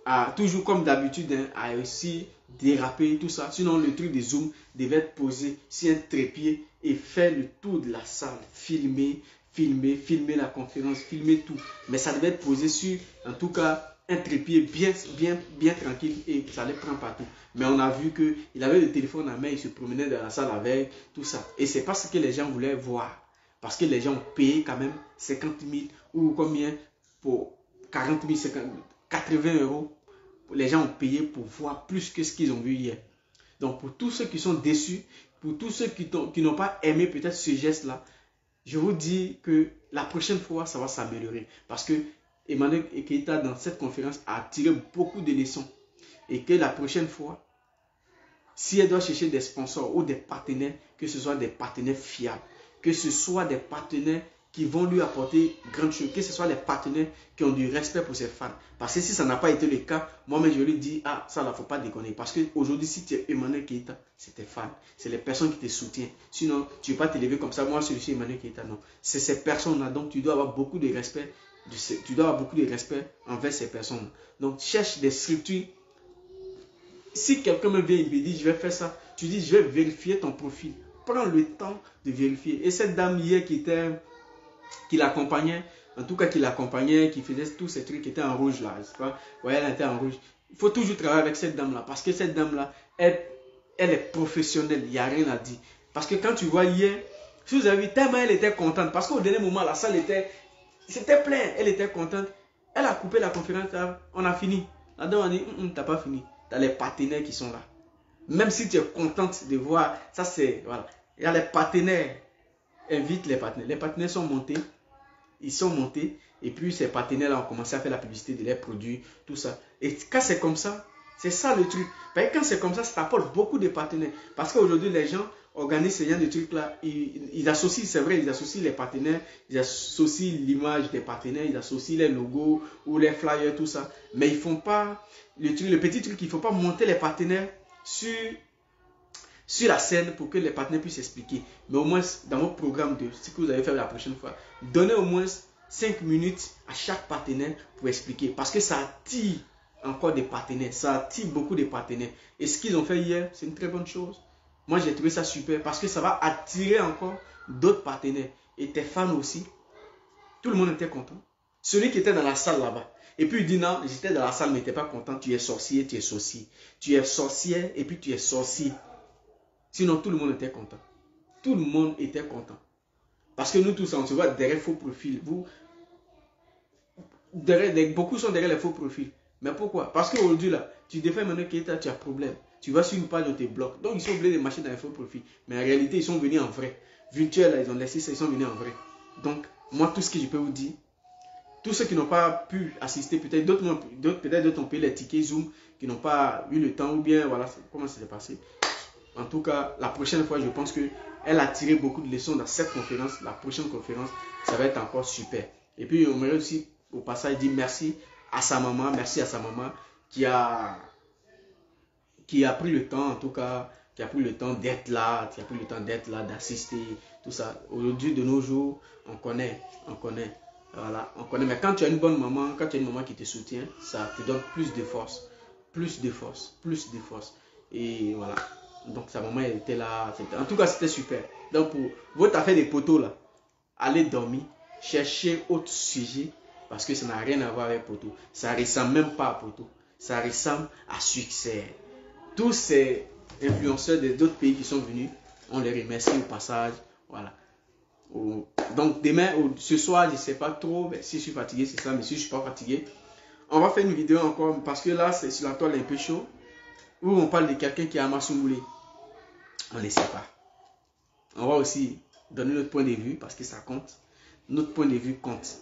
a toujours comme d'habitude a réussi déraper tout ça. Sinon le truc des Zooms devait être posé sur un trépied et faire le tour de la salle, filmer la conférence, filmer tout. Mais ça devait être posé sur, en tout cas, un trépied bien tranquille et ça allait prendre partout. Mais on a vu qu'il avait le téléphone en main, il se promenait dans la salle avec, tout ça. Et c'est pas ce que les gens voulaient voir. Parce que les gens ont payé quand même 50 000 ou combien pour 40 000, 80 €. Les gens ont payé pour voir plus que ce qu'ils ont vu hier. Donc pour tous ceux qui sont déçus, pour tous ceux qui n'ont pas aimé peut-être ce geste-là, je vous dis que la prochaine fois, ça va s'améliorer. Parce que Emmanuel Keita, dans cette conférence, a tiré beaucoup de leçons. Et que la prochaine fois, si elle doit chercher des sponsors ou des partenaires, que ce soit des partenaires fiables, que ce soit des partenaires qui vont lui apporter grande chose, que ce soit des partenaires qui ont du respect pour ses fans. Parce que si ça n'a pas été le cas, moi-même je lui dis, ah, ça là, faut pas déconner. Parce qu'aujourd'hui, si tu es Emmanuel Keita, c'est tes fans, c'est les personnes qui te soutiennent. Sinon, tu ne vas pas te lever comme ça, moi je suis Emmanuel Keita, non. C'est ces personnes-là, donc tu dois avoir beaucoup de respect. Tu dois avoir beaucoup de respect envers ces personnes. Donc, cherche des structures. Si quelqu'un me vient et me dit, je vais faire ça, tu dis, je vais vérifier ton profil. Prends le temps de vérifier. Et cette dame hier qui l'accompagnait, en tout cas qui l'accompagnait, qui faisait tous ces trucs qui étaient en rouge là, vous voyez, elle était en rouge. Il faut toujours travailler avec cette dame là, parce que cette dame là, elle est professionnelle, il n'y a rien à dire. Parce que quand tu vois hier, si vous avez vu, tellement elle était contente, parce qu'au dernier moment, la salle c'était plein, elle était contente. Elle a coupé la conférence, on a fini. La dame a dit, t'as pas fini, t'as les partenaires qui sont là. Même si tu es contente de voir, ça c'est, voilà. Il y a les partenaires, invite les partenaires. Les partenaires sont montés, ils sont montés, et puis ces partenaires-là ont commencé à faire la publicité de leurs produits, tout ça. Et quand c'est comme ça, c'est ça le truc. Parce que quand c'est comme ça t'apporte beaucoup de partenaires. Parce qu'aujourd'hui, les gens organisent ce genre de trucs-là. Ils associent, c'est vrai, ils associent les partenaires, ils associent l'image des partenaires, ils associent les logos ou les flyers, tout ça. Mais ils ne font pas le petit truc, il ne faut pas monter les partenaires sur la scène pour que les partenaires puissent expliquer. Mais au moins, dans votre programme de ce que vous allez faire la prochaine fois, donnez au moins 5 minutes à chaque partenaire pour expliquer. Parce que ça attire encore des partenaires. Ça attire beaucoup de partenaires. Et ce qu'ils ont fait hier, c'est une très bonne chose. Moi, j'ai trouvé ça super parce que ça va attirer encore d'autres partenaires. Et tes fans aussi. Tout le monde était content. Celui qui était dans la salle là-bas. Et puis il dit non, j'étais dans la salle mais tu n'es pas content. Tu es sorcier, tu es sorcier. Tu es sorcière et puis tu es sorcier. Sinon, tout le monde était content. Tout le monde était content. Parce que nous tous, on se voit derrière faux profils. Beaucoup sont derrière les faux profils. Mais pourquoi? Parce qu'aujourd'hui, là, tu défends Emmanuel Keita, tu as problème. Tu vas sur une page de tes blocs. Donc, ils sont obligés de marcher dans les faux profils. Mais en réalité, ils sont venus en vrai. Virtuel, là, ils ont laissé ça, ils sont venus en vrai. Donc, moi, tout ce que je peux vous dire, tous ceux qui n'ont pas pu assister, peut-être d'autres ont payé les tickets Zoom, qui n'ont pas eu le temps, ou bien, voilà, comment ça s'est passé. En tout cas, la prochaine fois, je pense qu'elle a tiré beaucoup de leçons dans cette conférence. La prochaine conférence, ça va être encore super. Et puis, on aimerait aussi, au passage, dire merci à sa maman qui a pris le temps, en tout cas, qui a pris le temps d'être là, d'assister, tout ça. Aujourd'hui, de nos jours, on connaît. Voilà, on connaît. Mais quand tu as une bonne maman, quand tu as une maman qui te soutient, ça te donne plus de force. Et voilà. Donc sa maman elle était là. En tout cas, c'était super. Donc pour votre affaire des poteaux là, allez dormir, cherchez autre sujet parce que ça n'a rien à voir avec poteau. Ça ressemble même pas à poteau. Ça ressemble à succès. Tous ces influenceurs d'autres pays qui sont venus, on les remercie au passage. Voilà. Donc demain, ce soir, je ne sais pas trop si je suis fatigué, c'est ça, mais si je ne suis pas fatigué, on va faire une vidéo encore parce que là, c'est sur la toile un peu chaud où on parle de quelqu'un qui a Amasungulé. On ne sait pas. On va aussi donner notre point de vue parce que ça compte. Notre point de vue compte.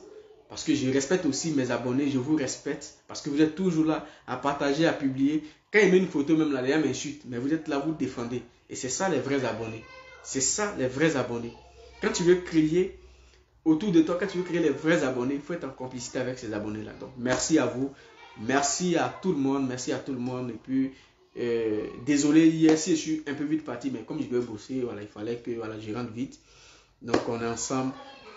Parce que je respecte aussi mes abonnés, je vous respecte parce que vous êtes toujours là à partager, à publier. Quand il met une photo, même là, les gens m'insultent, mais vous êtes là, vous défendez. Et c'est ça les vrais abonnés. C'est ça les vrais abonnés. Quand tu veux créer autour de toi, quand tu veux créer les vrais abonnés, il faut être en complicité avec ces abonnés-là. Donc, merci à vous. Merci à tout le monde. Merci à tout le monde. Et puis, désolé, hier, si je suis un peu vite parti, mais comme je devais bosser, voilà, il fallait que voilà, je rentre vite. Donc, on est ensemble.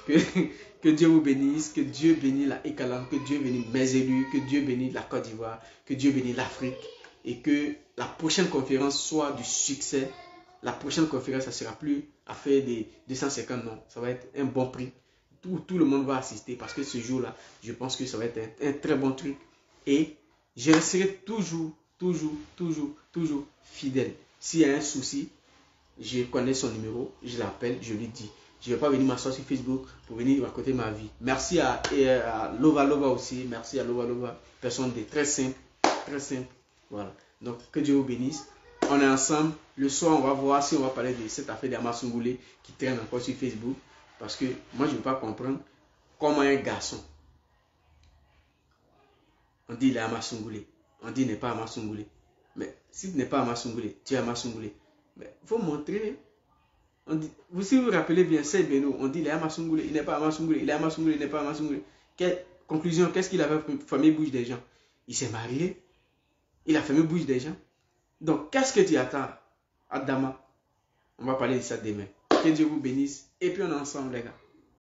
Que Dieu vous bénisse. Que Dieu bénisse la Ekalam. Que Dieu bénisse mes élus. Que Dieu bénisse la Côte d'Ivoire. Que Dieu bénisse l'Afrique. Et que la prochaine conférence soit du succès. La prochaine conférence, ça ne sera plus à faire des 250, non. Ça va être un bon prix. Tout le monde va assister parce que ce jour-là, je pense que ça va être un très bon truc. Et je resterai toujours fidèle. S'il y a un souci, je connais son numéro, je l'appelle, je lui dis. Je ne vais pas venir m'asseoir sur Facebook pour venir raconter ma vie. Merci à Lova Lova aussi. Merci à Lova Lova. Personne de très simple. Très simple. Voilà. Donc, que Dieu vous bénisse. On est ensemble. Le soir, on va voir si on va parler de cette affaire d'Amasungulé qui traîne encore sur Facebook. Parce que moi, je ne veux pas comprendre comment un garçon, on dit il est Amasungulé, on dit il n'est pas Amasungulé. Mais si tu n'es pas Amasungulé, tu es Amasungulé. Mais il faut montrer. On dit, si vous vous rappelez bien, c'est Beno, on dit il est Amasungulé, il n'est pas Amasungulé, il est Amasungulé, il n'est pas Amasungulé. Conclusion, qu'est-ce qu'il avait fermé bouche des gens? Il s'est marié, il a fermé bouche des gens. Donc, qu'est-ce que tu attends, Adama? On va parler de ça demain. Que Dieu vous bénisse. Et puis on est ensemble, les gars.